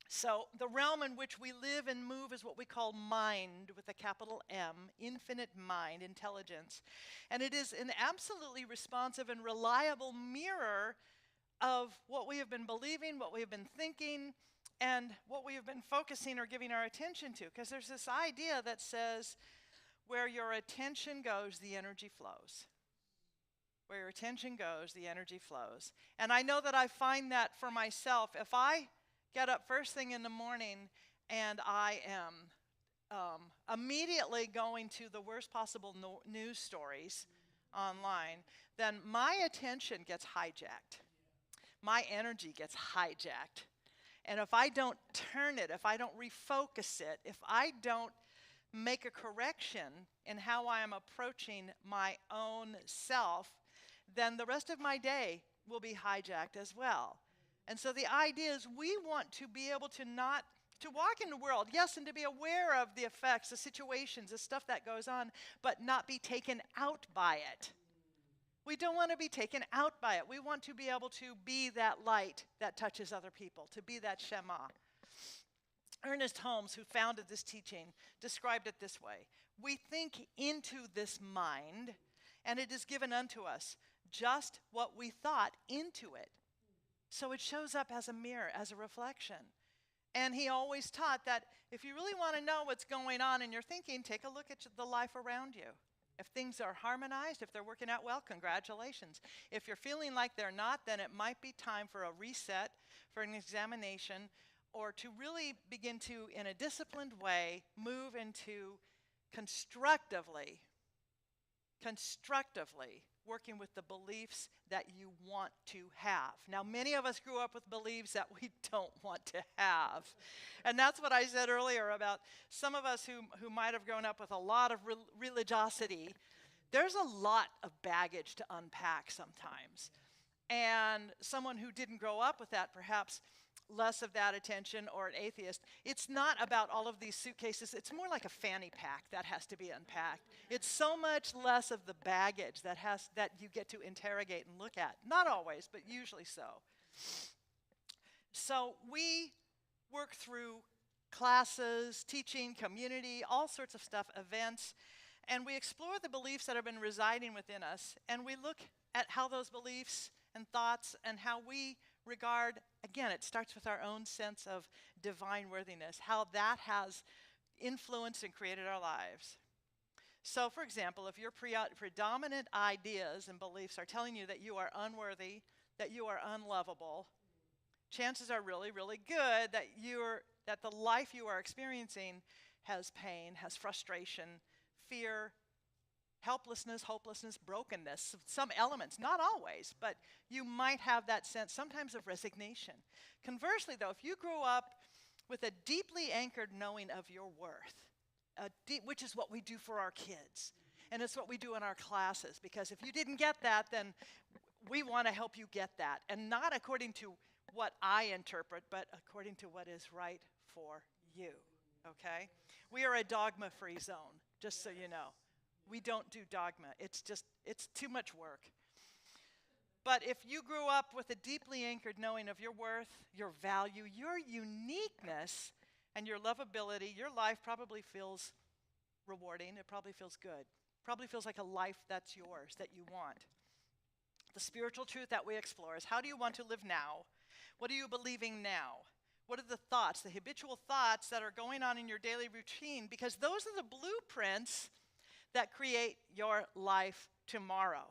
So the realm in which we live and move is what we call mind, with a capital M, infinite mind, intelligence. And it is an absolutely responsive and reliable mirror of what we have been believing, what we have been thinking, and what we have been focusing or giving our attention to. Because there's this idea that says, where your attention goes, the energy flows. Where your attention goes, the energy flows. And I know that I find that for myself. If I get up first thing in the morning and I am immediately going to the worst possible news stories online, then my attention gets hijacked. My energy gets hijacked. And if I don't turn it, if I don't refocus it, if I don't make a correction in how I am approaching my own self, then the rest of my day will be hijacked as well. And so the idea is we want to be able to walk in the world, yes, and to be aware of the effects, the situations, the stuff that goes on, but not be taken out by it. We don't want to be taken out by it. We want to be able to be that light that touches other people, to be that Shema. Ernest Holmes, who founded this teaching, described it this way: we think into this mind, and it is given unto us just what we thought into it. So it shows up as a mirror, as a reflection. And he always taught that if you really want to know what's going on in your thinking, take a look at the life around you. If things are harmonized, if they're working out well, congratulations. If you're feeling like they're not, then it might be time for a reset, for an examination, or to really begin to, in a disciplined way, move into constructively working with the beliefs that you want to have. Now, many of us grew up with beliefs that we don't want to have. And that's what I said earlier about some of us who might have grown up with a lot of religiosity. There's a lot of baggage to unpack sometimes. And someone who didn't grow up with that, perhaps less of that attention, or an atheist, it's not about all of these suitcases. It's more like a fanny pack that has to be unpacked. It's so much less of the baggage that you get to interrogate and look at. Not always, but usually so. So we work through classes, teaching, community, all sorts of stuff, events, and we explore the beliefs that have been residing within us, and we look at how those beliefs and thoughts and how we regard, again, it starts with our own sense of divine worthiness, how that has influenced and created our lives. So, for example, if your predominant ideas and beliefs are telling you that you are unworthy, that you are unlovable, chances are really, really good that the life you are experiencing has pain, has frustration, fear, helplessness, hopelessness, brokenness, some elements, not always, but you might have that sense sometimes of resignation. Conversely, though, if you grew up with a deeply anchored knowing of your worth, which is what we do for our kids, and it's what we do in our classes, because if you didn't get that, then we want to help you get that, and not according to what I interpret, but according to what is right for you, okay? We are a dogma-free zone, just so you know. We don't do dogma. It's too much work. But if you grew up with a deeply anchored knowing of your worth, your value, your uniqueness, and your lovability, your life probably feels rewarding. It probably feels good. Probably feels like a life that's yours, that you want. The spiritual truth that we explore is, how do you want to live now? What are you believing now? What are the thoughts, the habitual thoughts that are going on in your daily routine? Because those are the blueprints that create your life tomorrow.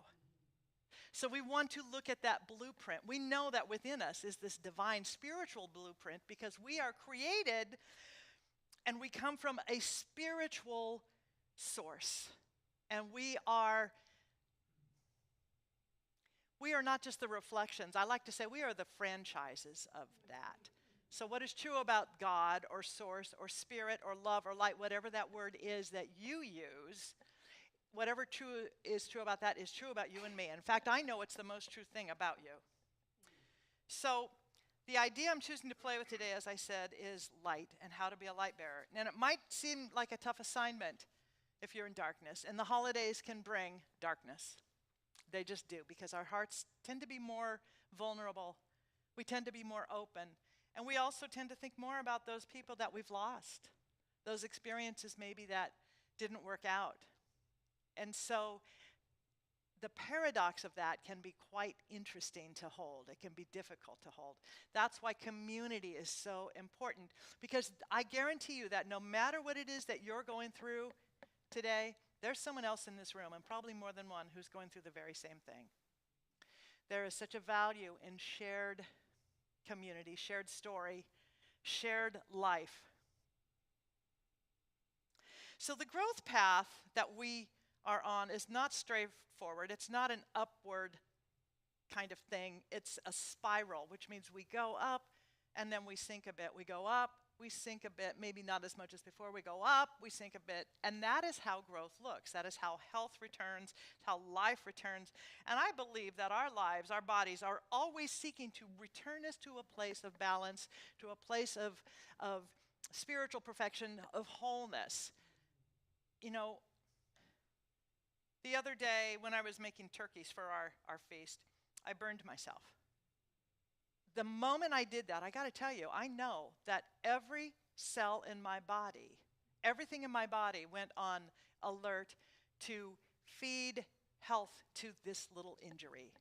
So we want to look at that blueprint. We know that within us is this divine spiritual blueprint because we are created and we come from a spiritual source. And we are not just the reflections. I like to say we are the franchises of that. So what is true about God or source or spirit or love or light, whatever that word is that you use, whatever is true about that is true about you and me. In fact, I know it's the most true thing about you. So the idea I'm choosing to play with today, as I said, is light and how to be a light bearer. And it might seem like a tough assignment if you're in darkness. And the holidays can bring darkness. They just do, because our hearts tend to be more vulnerable. We tend to be more open. And we also tend to think more about those people that we've lost, those experiences maybe that didn't work out. And so the paradox of that can be quite interesting to hold. It can be difficult to hold. That's why community is so important, because I guarantee you that no matter what it is that you're going through today, there's someone else in this room, and probably more than one, who's going through the very same thing. There is such a value in shared community, shared story, shared life. So the growth path that we are on is not straightforward. It's not an upward kind of thing. It's a spiral, which means we go up and then we sink a bit. We go up, we sink a bit, maybe not as much as before. We go up, we sink a bit. And that is how growth looks. That is how health returns, how life returns. And I believe that our lives, our bodies, are always seeking to return us to a place of balance, to a place of spiritual perfection, of wholeness. You know, the other day when I was making turkeys for our feast, I burned myself. The moment I did that, I got to tell you, I know that every cell in my body, everything in my body went on alert to feed health to this little injury.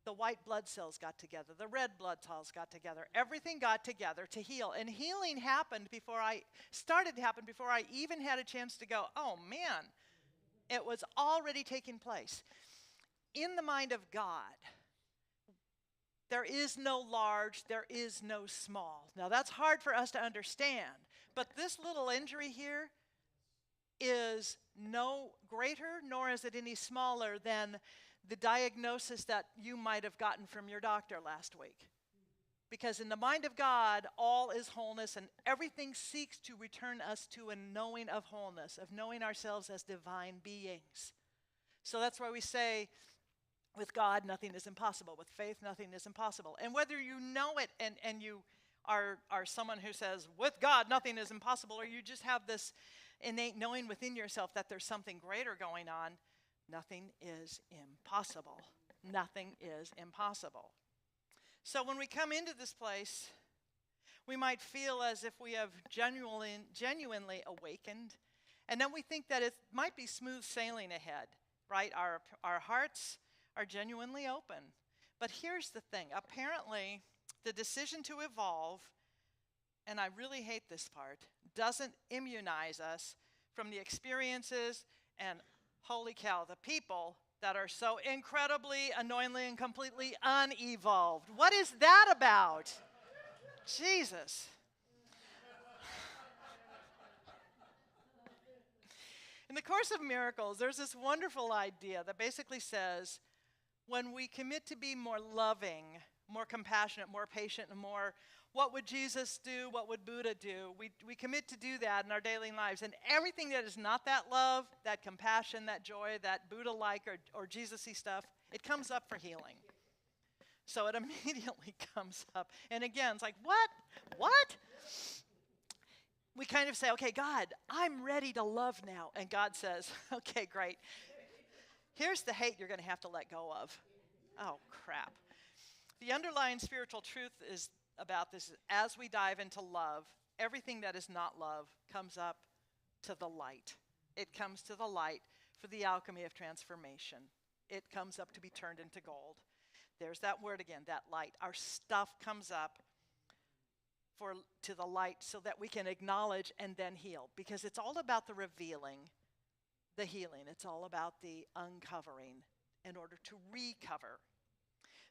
The white blood cells got together. The red blood cells got together. Everything got together to heal. And healing happened before I even had a chance to go, oh man, it was already taking place. In the mind of God, there is no large, there is no small. Now that's hard for us to understand, but this little injury here is no greater, nor is it any smaller than the diagnosis that you might have gotten from your doctor last week. Because in the mind of God, all is wholeness, and everything seeks to return us to a knowing of wholeness, of knowing ourselves as divine beings. So that's why we say, with God, nothing is impossible. With faith, nothing is impossible. And whether you know it and you are someone who says, with God, nothing is impossible, or you just have this innate knowing within yourself that there's something greater going on, nothing is impossible. Nothing is impossible. So when we come into this place, we might feel as if we have genuinely awakened, and then we think that it might be smooth sailing ahead, right? Our hearts are genuinely open. But here's the thing. Apparently, the decision to evolve, and I really hate this part, doesn't immunize us from the experiences and, holy cow, the people that are so incredibly, annoyingly, and completely unevolved. What is that about? Jesus. In the Course of Miracles, there's this wonderful idea that basically says, when we commit to be more loving, more compassionate, more patient, and more, what would Jesus do? What would Buddha do? We commit to do that in our daily lives. And everything that is not that love, that compassion, that joy, that Buddha-like or Jesus-y stuff, it comes up for healing. So it immediately comes up. And again, it's like, what? What? We kind of say, okay, God, I'm ready to love now. And God says, okay, great. Here's the hate you're going to have to let go of. Oh, crap. The underlying spiritual truth is about this. As we dive into love, everything that is not love comes up to the light. It comes to the light for the alchemy of transformation. It comes up to be turned into gold. There's that word again, that light. Our stuff comes up to the light so that we can acknowledge and then heal. Because it's all about the revealing, the healing. It's all about the uncovering in order to recover.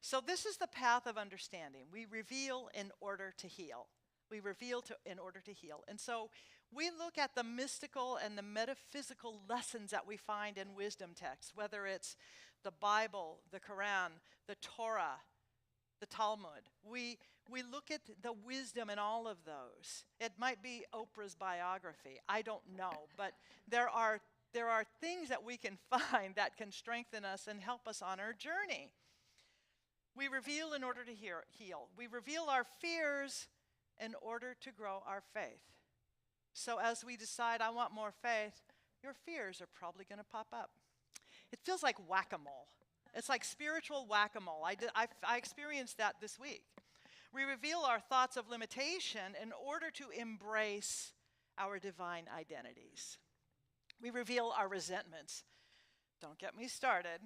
So this is the path of understanding. We reveal in order to heal. We reveal in order to heal. And so we look at the mystical and the metaphysical lessons that we find in wisdom texts, whether it's the Bible, the Quran, the Torah, the Talmud. We look at the wisdom in all of those. It might be Oprah's biography. I don't know. But there are things that we can find that can strengthen us and help us on our journey. We reveal in order to heal. We reveal our fears in order to grow our faith. So as we decide, I want more faith, your fears are probably going to pop up. It feels like whack-a-mole. It's like spiritual whack-a-mole. I experienced that this week. We reveal our thoughts of limitation in order to embrace our divine identities. We reveal our resentments. Don't get me started.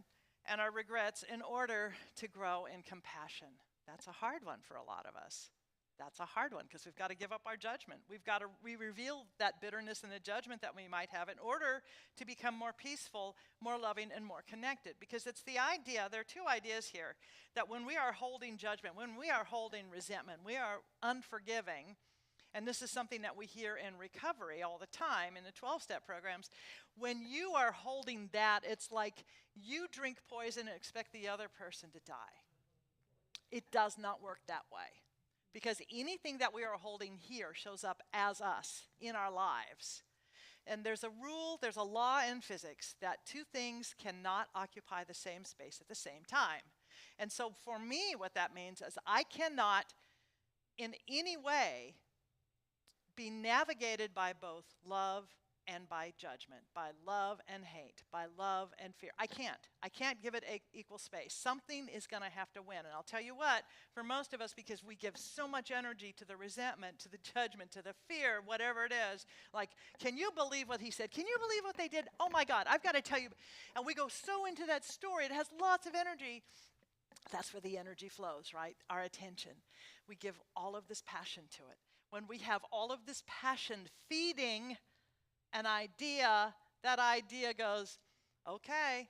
And our regrets in order to grow in compassion. That's a hard one for a lot of us. That's a hard one because we've got to give up our judgment. We reveal that bitterness and the judgment that we might have in order to become more peaceful, more loving, and more connected. Because it's the idea, there are two ideas here, that when we are holding judgment, when we are holding resentment, we are unforgiving, and this is something that we hear in recovery all the time in the 12-step programs. When you are holding that, it's like you drink poison and expect the other person to die. It does not work that way. Because anything that we are holding here shows up as us in our lives. And there's a rule, there's a law in physics that two things cannot occupy the same space at the same time. And so for me, what that means is I cannot in any way be navigated by both love and by judgment, by love and hate, by love and fear. I can't give it equal space. Something is going to have to win. And I'll tell you what, for most of us, because we give so much energy to the resentment, to the judgment, to the fear, whatever it is, like, can you believe what he said? Can you believe what they did? Oh my God, I've got to tell you. And we go so into that story, it has lots of energy. That's where the energy flows, right? Our attention. We give all of this passion to it. When we have all of this passion feeding an idea, that idea goes, okay,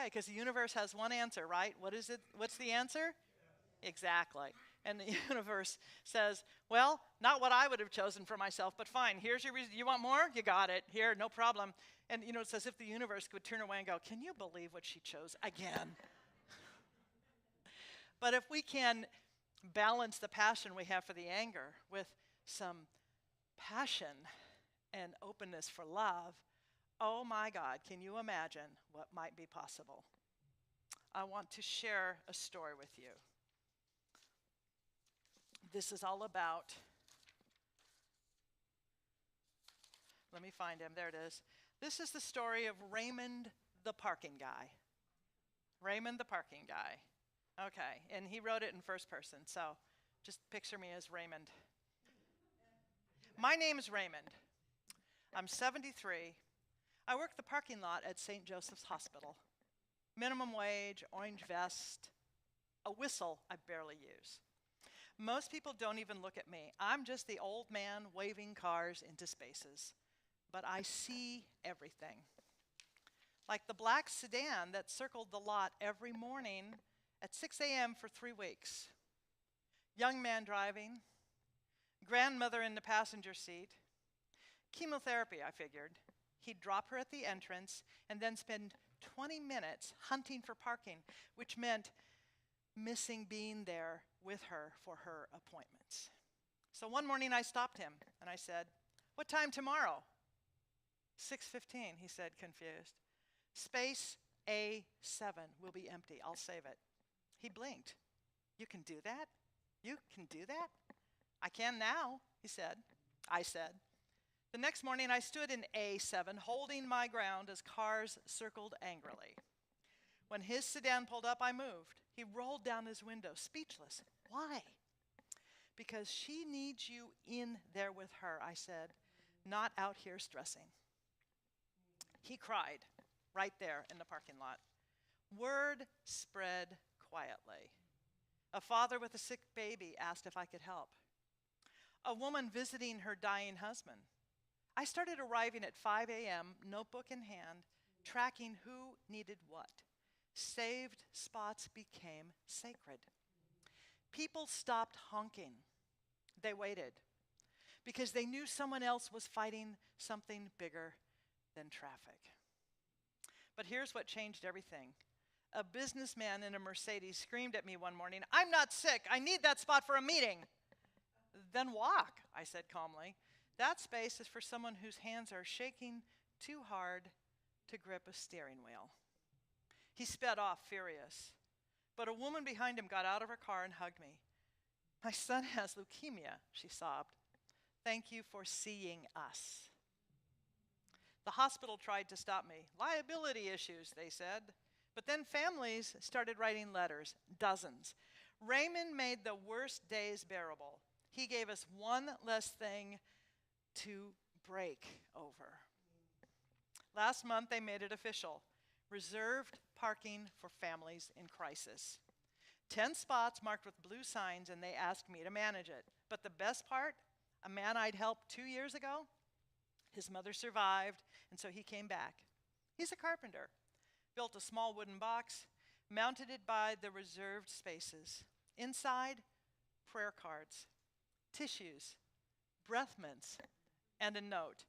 because the universe has one answer, right? What is it? What's the answer? Exactly. And the universe says, well, not what I would have chosen for myself, but fine, here's your reason. You want more? You got it. Here, no problem. And, it's as if the universe could turn away and go, can you believe what she chose again? But if we can balance the passion we have for the anger with some passion and openness for love, oh my God, can you imagine what might be possible? I want to share a story with you. This is all about, let me find him, there it is. This is the story of Raymond the parking guy. Raymond the parking guy. Okay, and he wrote it in first person, so just picture me as Raymond. My name is Raymond. I'm 73. I work the parking lot at St. Joseph's Hospital. Minimum wage, orange vest, a whistle I barely use. Most people don't even look at me. I'm just the old man waving cars into spaces. But I see everything. Like the black sedan that circled the lot every morning at 6 a.m. for 3 weeks. Young man driving, grandmother in the passenger seat. Chemotherapy, I figured. He'd drop her at the entrance and then spend 20 minutes hunting for parking, which meant missing being there with her for her appointments. So one morning I stopped him and I said, what time tomorrow? 6:15, he said, confused. Space A7 will be empty. I'll save it. He blinked. You can do that? You can do that? I can now, he said. I said. The next morning I stood in A7 holding my ground as cars circled angrily. When his sedan pulled up, I moved. He rolled down his window, speechless. Why? Because she needs you in there with her, I said, not out here stressing. He cried right there in the parking lot. Word spread quietly. A father with a sick baby asked if I could help. A woman visiting her dying husband. I started arriving at 5 a.m., notebook in hand, tracking who needed what. Saved spots became sacred. People stopped honking. They waited because they knew someone else was fighting something bigger than traffic. But here's what changed everything. A businessman in a Mercedes screamed at me one morning, "I'm not sick. I need that spot for a meeting." Then walk, I said calmly. That space is for someone whose hands are shaking too hard to grip a steering wheel. He sped off, furious. But a woman behind him got out of her car and hugged me. My son has leukemia, she sobbed. Thank you for seeing us. The hospital tried to stop me. Liability issues, they said. But then families started writing letters, dozens. Raymond made the worst days bearable. He gave us one less thing to break over. Last month, they made it official. Reserved parking for families in crisis. 10 spots marked with blue signs, and they asked me to manage it. But the best part, a man I'd helped 2 years ago, his mother survived, and so he came back. He's a carpenter. Built a small wooden box, mounted it by the reserved spaces. Inside, prayer cards, tissues, breath mints, and a note.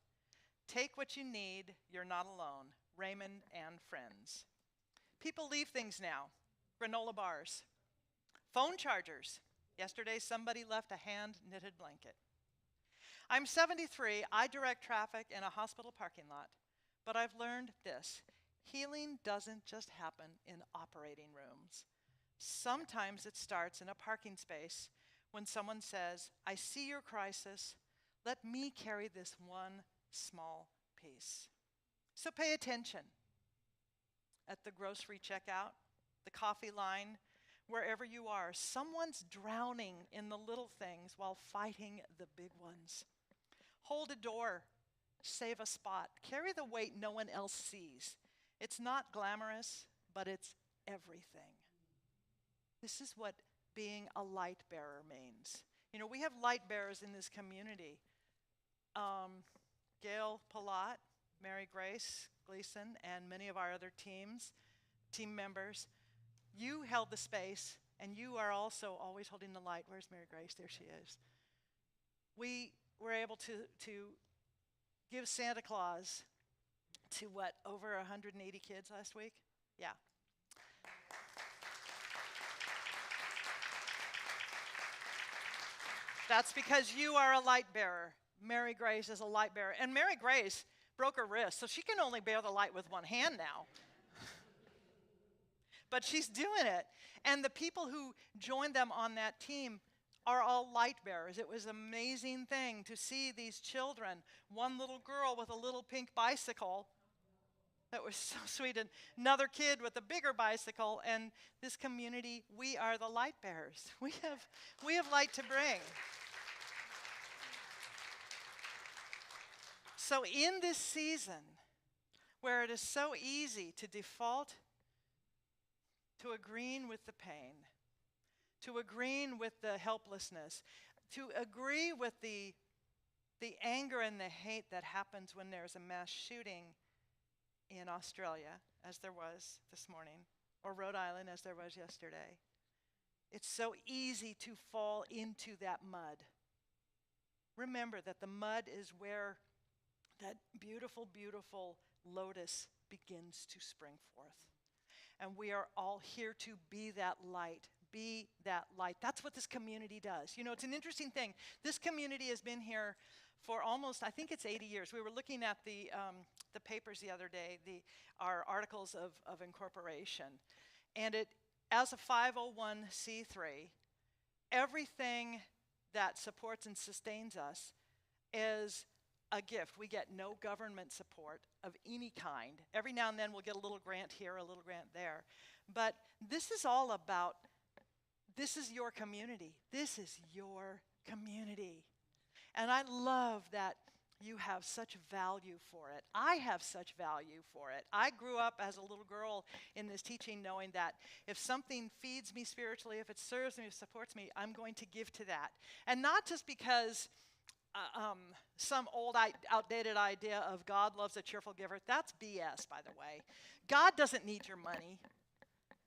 Take what you need, you're not alone. Raymond and friends. People leave things now. Granola bars. Phone chargers. Yesterday somebody left a hand-knitted blanket. I'm 73, I direct traffic in a hospital parking lot. But I've learned this. Healing doesn't just happen in operating rooms. Sometimes it starts in a parking space when someone says, I see your crisis. Let me carry this one small piece. So pay attention. At the grocery checkout, the coffee line, wherever you are, someone's drowning in the little things while fighting the big ones. Hold a door. Save a spot. Carry the weight no one else sees. It's not glamorous, but it's everything. This is what being a light bearer means. You know, we have light bearers in this community. Gail Palat, Mary Grace Gleason, and many of our other team members. You held the space, and you are also always holding the light. Where's Mary Grace? There she is. We were able to give Santa Claus to what, over 180 kids last week? Yeah. That's because you are a light bearer. Mary Grace is a light bearer. And Mary Grace broke her wrist, so she can only bear the light with one hand now. But she's doing it. And the people who joined them on that team are all light bearers. It was an amazing thing to see these children. One little girl with a little pink bicycle. That was so sweet. And another kid with a bigger bicycle. And this community, we are the light bearers. We have light to bring. So in this season, where it is so easy to default to agreeing with the pain, to agreeing with the helplessness, to agree with the anger and the hate that happens when there's a mass shooting in Australia, as there was this morning, or Rhode Island, as there was yesterday. It's so easy to fall into that mud. Remember that the mud is where that beautiful, beautiful lotus begins to spring forth. And we are all here to be that light. Be that light. That's what this community does. You know, it's an interesting thing. This community has been here for almost, I think it's 80 years. We were looking at the papers the other day, our articles of incorporation. And it, as a 501c3, everything that supports and sustains us is a gift. We get no government support of any kind. Every now and then we'll get a little grant here, a little grant there. But this is all about, this is your community. This is your community. And I love that you have such value for it. I have such value for it. I grew up as a little girl in this teaching knowing that if something feeds me spiritually, if it serves me, if it supports me, I'm going to give to that. And not just because some old outdated idea of God loves a cheerful giver. That's BS, by the way. God doesn't need your money.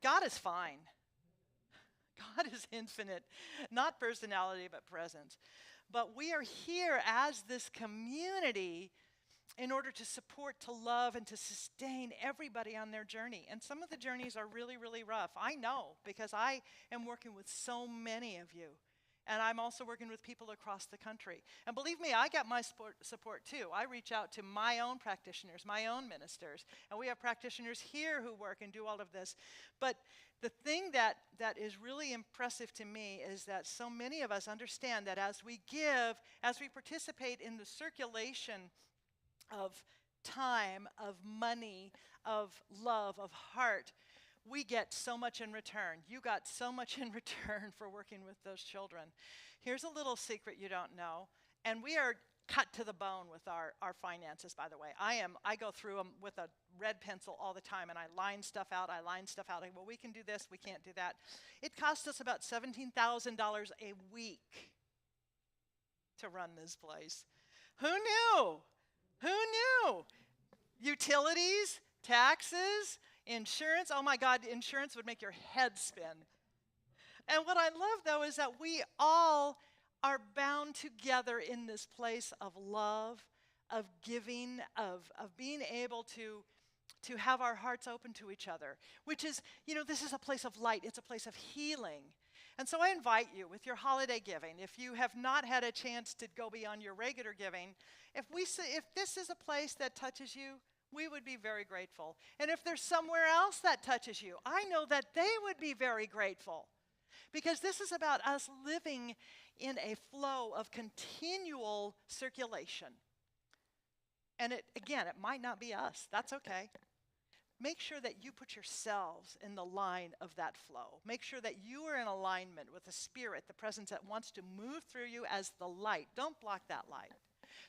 God is fine. God is infinite, not personality, but presence. But we are here as this community in order to support, to love, and to sustain everybody on their journey. And some of the journeys are really, really rough. I know, because I am working with so many of you. And I'm also working with people across the country. And believe me, I get my support too. I reach out to my own practitioners, my own ministers. And we have practitioners here who work and do all of this. But the thing that is really impressive to me is that so many of us understand that as we give, as we participate in the circulation of time, of money, of love, of heart, we get so much in return. You got so much in return for working with those children. Here's a little secret you don't know. And we are cut to the bone with our finances, by the way. I go through them with a red pencil all the time, and I line stuff out. Well, we can do this. We can't do that. It costs us about $17,000 a week to run this place. Who knew? Who knew? Utilities, taxes, insurance. Oh my God, insurance would make your head spin. And what I love, though, is that we all are bound together in this place of love, of giving, of being able to have our hearts open to each other, which is, this is a place of light. It's a place of healing. And so I invite you with your holiday giving, if you have not had a chance to go beyond your regular giving, if this is a place that touches you, we would be very grateful. And if there's somewhere else that touches you, I know that they would be very grateful. Because this is about us living in a flow of continual circulation. And it might not be us. That's okay. Make sure that you put yourselves in the line of that flow. Make sure that you are in alignment with the Spirit, the presence that wants to move through you as the light. Don't block that light.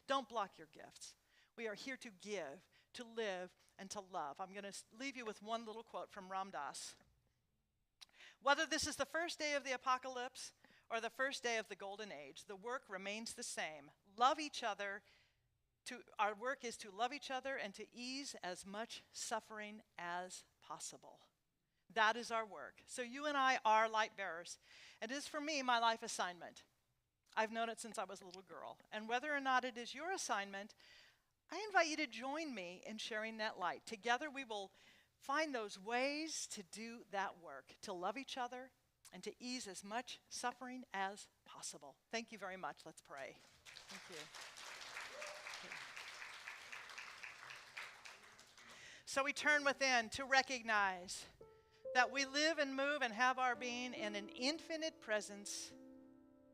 Don't block your gifts. We are here to give, to live, and to love. I'm going to leave you with one little quote from Ram Dass. Whether this is the first day of the apocalypse or the first day of the golden age, the work remains the same. Love each other. Our work is to love each other and to ease as much suffering as possible. That is our work. So you and I are light bearers. It is for me my life assignment. I've known it since I was a little girl. And whether or not it is your assignment, I invite you to join me in sharing that light. Together we will find those ways to do that work, to love each other and to ease as much suffering as possible. Thank you very much. Let's pray. Thank you. So we turn within to recognize that we live and move and have our being in an infinite presence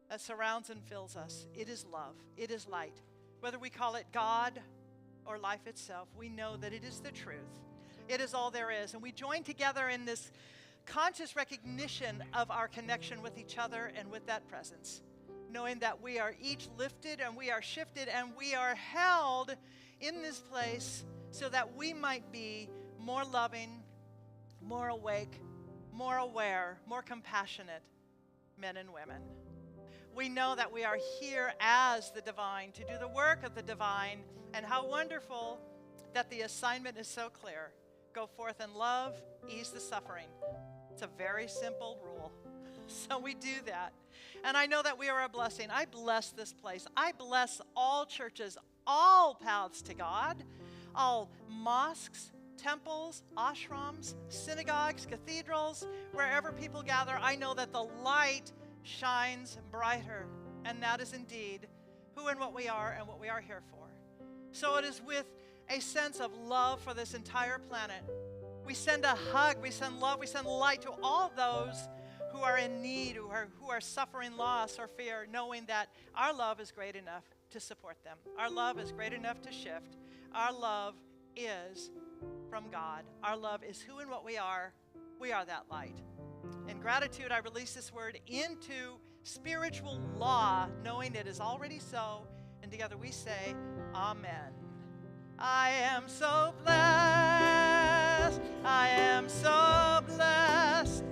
that surrounds and fills us. It is love. It is light. Whether we call it God or life itself, we know that it is the truth. It is all there is. And we join together in this conscious recognition of our connection with each other and with that presence, knowing that we are each lifted and we are shifted and we are held in this place so that we might be more loving, more awake, more aware, more compassionate men and women. We know that we are here as the divine to do the work of the divine, and how wonderful that the assignment is so clear. Go forth and love, ease the suffering. It's a very simple rule. So we do that. And I know that we are a blessing. I bless this place. I bless all churches, all paths to God, all mosques, temples, ashrams, synagogues, cathedrals, wherever people gather. I know that the light shines brighter. And that is indeed who and what we are and what we are here for. So it is with a sense of love for this entire planet. We send a hug, we send love, we send light to all those who are in need, who are suffering loss or fear, knowing that our love is great enough to support them. Our love is great enough to shift. Our love is from God. Our love is who and what we are We are that light. In gratitude, I release this word into spiritual law, knowing it is already so. And together we say, Amen. I am so blessed. I am so blessed.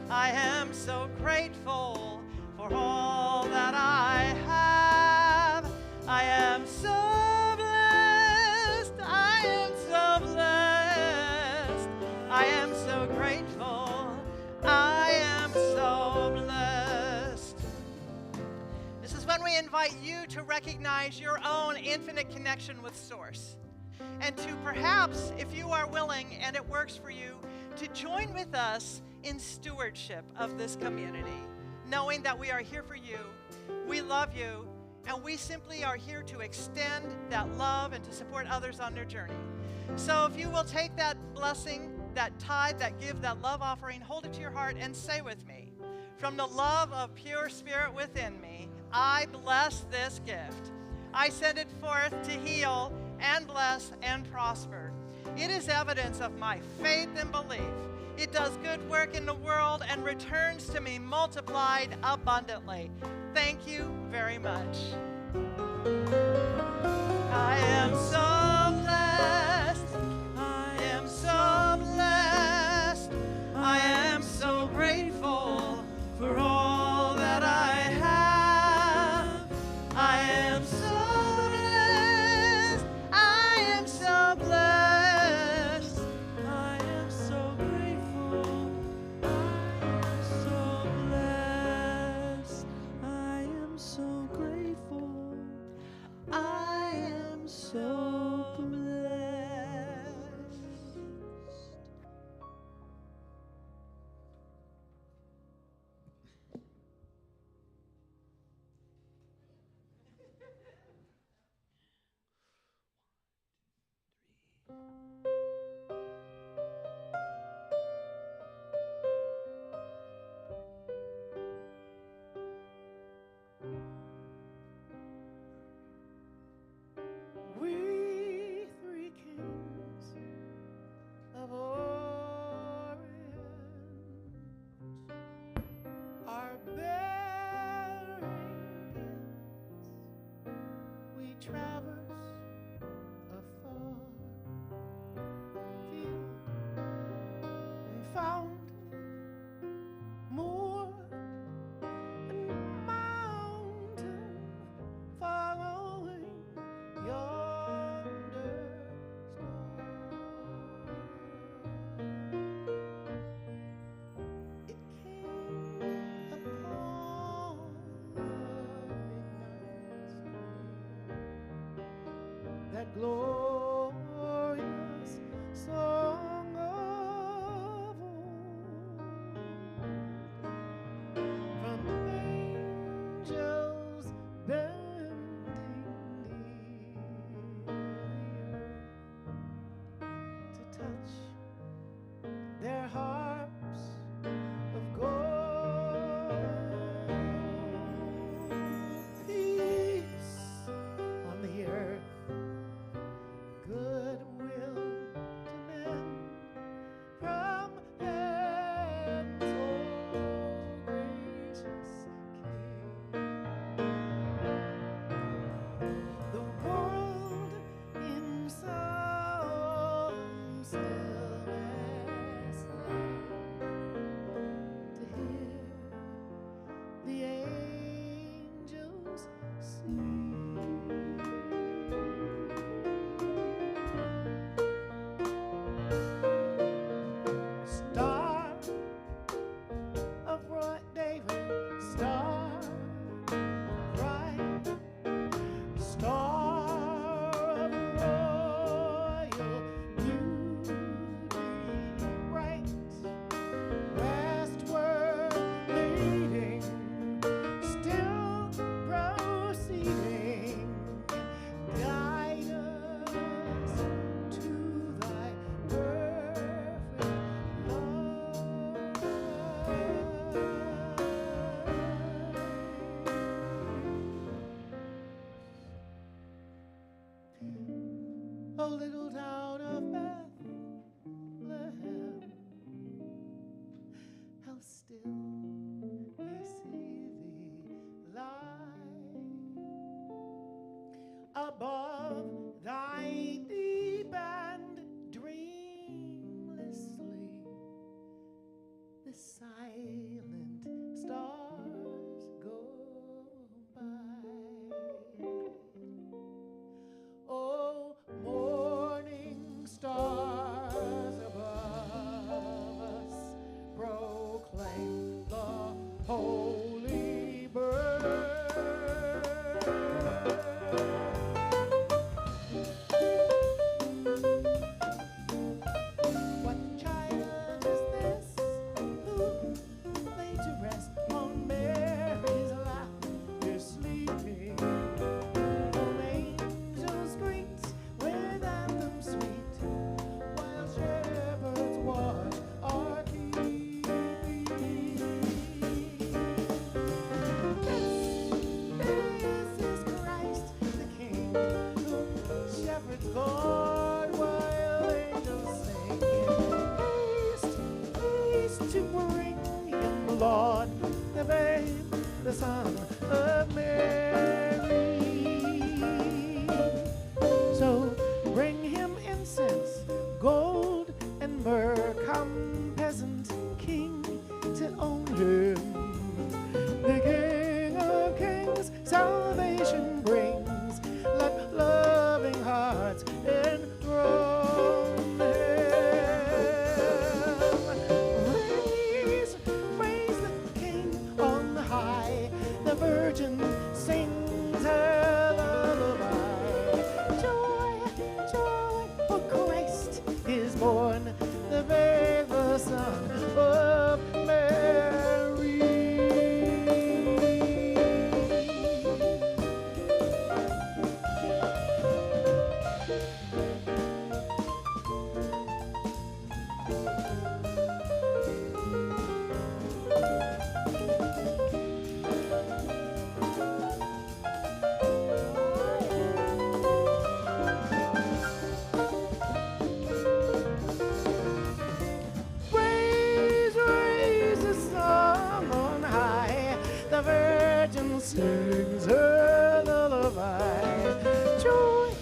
I am so grateful for all that I have. I am so blessed. I am so blessed. I am so grateful. I am so blessed. This is when we invite you to recognize your own infinite connection with Source. And to perhaps, if you are willing and it works for you, to join with us in stewardship of this community, knowing that we are here for you, we love you, and we simply are here to extend that love and to support others on their journey. So if you will take that blessing, that tithe, that give, that love offering, hold it to your heart and say with me, from the love of pure spirit within me, I bless this gift. I send it forth to heal and bless and prosper. It is evidence of my faith and belief. It does good work in the world and returns to me multiplied abundantly. Thank you very much. I am so blessed. I am so blessed. I am so grateful for all that I have. I am so blessed. I am so blessed. I am so grateful. I am so blessed. I am so grateful. I am so blessed. We three kings of Orient are bearing gifts. We traverse a far field and found more and mountain following yonder star. It came upon the midnight screen, that glorious song of old, from angels bending near to touch their harps of gold. Peace on the earth still we see thee lie above thy deep and dreamlessly the silent stars go by. Oh, morning stars above us, proclaim the holy birth. What child is this who lay to rest on Mary's lap is sleeping? Whom angels greet with anthem sweet, while shepherds watch our keeping. This is Christ the King, whom shepherds guard while angels sing. Haste, haste to bring him, Lord, the babe, the Son of Mary. So bring him incense, gold, and myrrh. Come, peasant king, to own him. The King of Kings salvation brings. Let loving hearts enthrone him. Praise, praise the King on high. The Virgin sings her lullaby. Joy, joy, for Christ is born, the babe, the Son of Mary. Raise, raise the song on high. The Virgin sings her lullaby. Joy,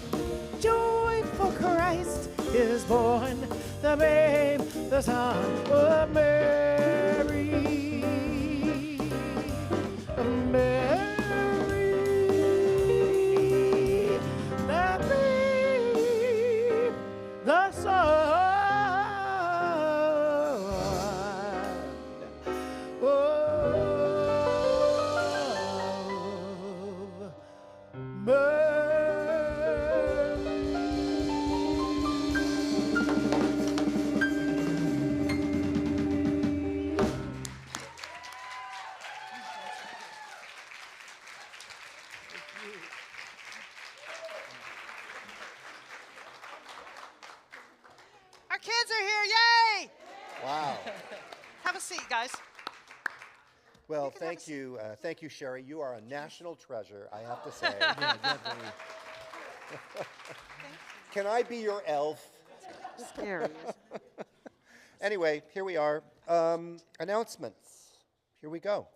joy, for Christ is born, the babe, the Son of Mary. Mary, the babe, the Son of Our kids are here. Yay! Wow. Have a seat, guys. Well, can have a thank you, Sherry. You are a national treasure, I have to say. Can I be your elf? Scary. Anyway, here we are. Announcements. Here we go.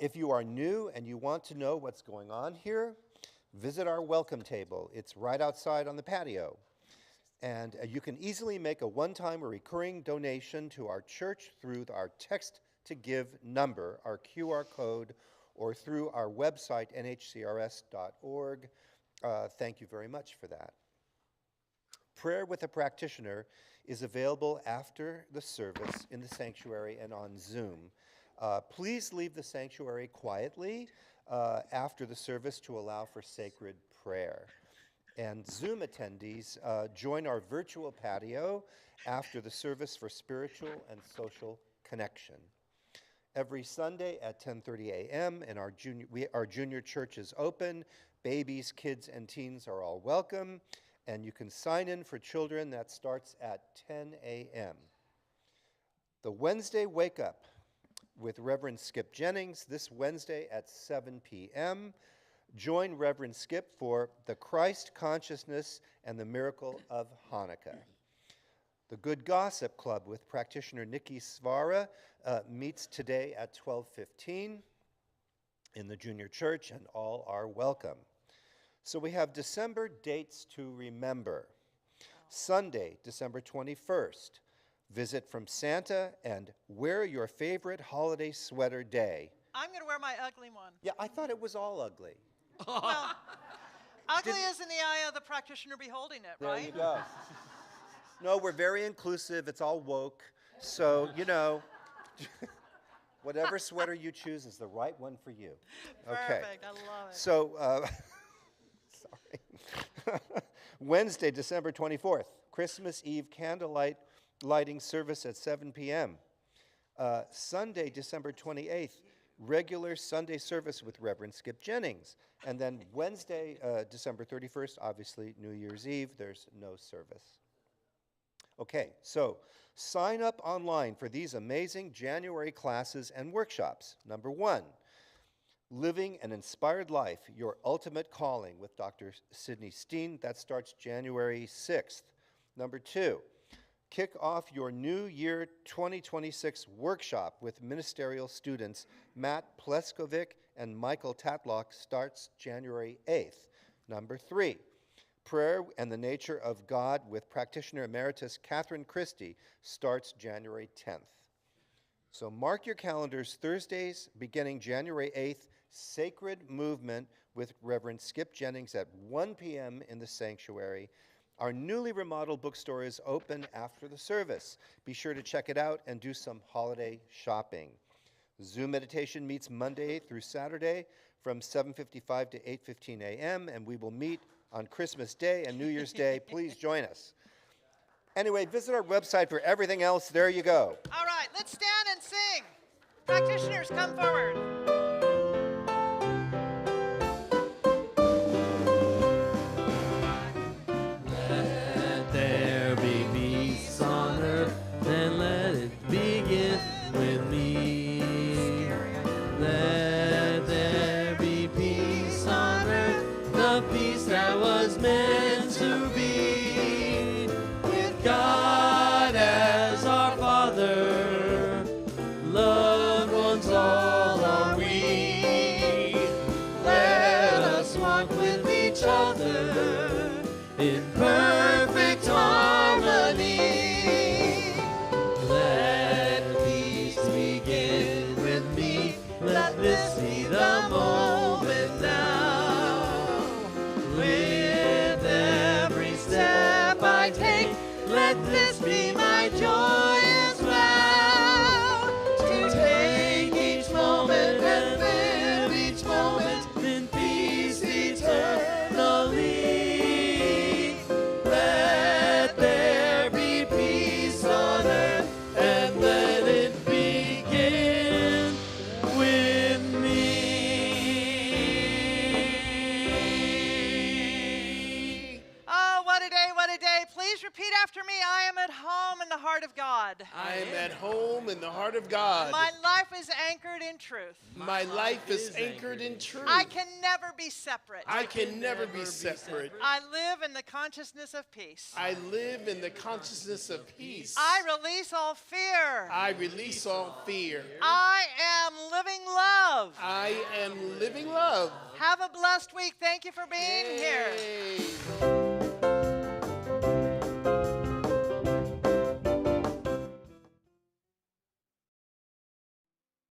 If you are new and you want to know what's going on here, visit our welcome table. It's right outside on the patio. And you can easily make a one-time or recurring donation to our church through our text to give number, our QR code, or through our website, nhcrs.org. Thank you very much for that. Prayer with a practitioner is available after the service in the sanctuary and on Zoom. Please leave the sanctuary quietly after the service to allow for sacred prayer. And Zoom attendees join our virtual patio after the service for spiritual and social connection. Every Sunday at 10:30 a.m. and our junior church is open. Babies, kids, and teens are all welcome. And you can sign in for children. That starts at 10 a.m. The Wednesday Wake Up with Reverend Skip Jennings this Wednesday at 7 p.m. Join Reverend Skip for the Christ Consciousness and the Miracle of Hanukkah. The Good Gossip Club with practitioner Nikki Svara meets today at 12:15 in the junior church, and all are welcome. So we have December dates to remember. Sunday, December 21st, visit from Santa and wear your favorite holiday sweater day. I'm going to wear my ugly one. Yeah, I thought it was all ugly. Well, ugly is in the eye of the practitioner beholding it, There right? you go. No, we're very inclusive. It's all woke. So, whatever sweater you choose is the right one for you. Okay. Perfect. I love it. So, sorry. Wednesday, December 24th, Christmas Eve candlelight lighting service at 7 p.m. Sunday, December 28th, regular Sunday service with Reverend Skip Jennings. And then Wednesday, December 31st, obviously New Year's Eve, there's no service. Okay, so sign up online for these amazing January classes and workshops. Number 1, Living an Inspired Life, Your Ultimate Calling with Dr. Lehman Steen. That starts January 6th. Number 2, kick off your New Year 2026 workshop with ministerial students Matt Pleskovic and Michael Tatlock starts January 8th. Number 3, Prayer and the Nature of God with practitioner emeritus Catherine Christie starts January 10th. So mark your calendars. Thursdays beginning January 8th, Sacred Movement with Reverend Skip Jennings at 1 p.m. in the sanctuary. Our newly remodeled bookstore is open after the service. Be sure to check it out and do some holiday shopping. Zoom meditation meets Monday through Saturday from 7:55 to 8:15 a.m., and we will meet on Christmas Day and New Year's Day. Please join us. Anyway, visit our website for everything else. There you go. All right, let's stand and sing. Practitioners, come forward. Let there be peace on earth, then let it begin with me. Let there be peace on earth, the peace that was meant to be. With God as our Father, loved ones all are we. Let us walk with each other in perfect harmony. Let peace begin with me. Let this be the moment now. With every step I take, let this be my joy as well. To take each moment and live each moment in peace eternally. Let there be peace on earth, and let it begin with me. Oh, what a day, what a day. Please repeat after me. I am at home in the heart of God. I am at home in the heart of God. My life is anchored in truth. My life is anchored in truth. I can never be separate. I can never be separate. I live in the consciousness of peace. I live in the consciousness of peace. I release all fear. I release all fear. I am living love. I am living love. Have a blessed week. Thank you for being here. Yay.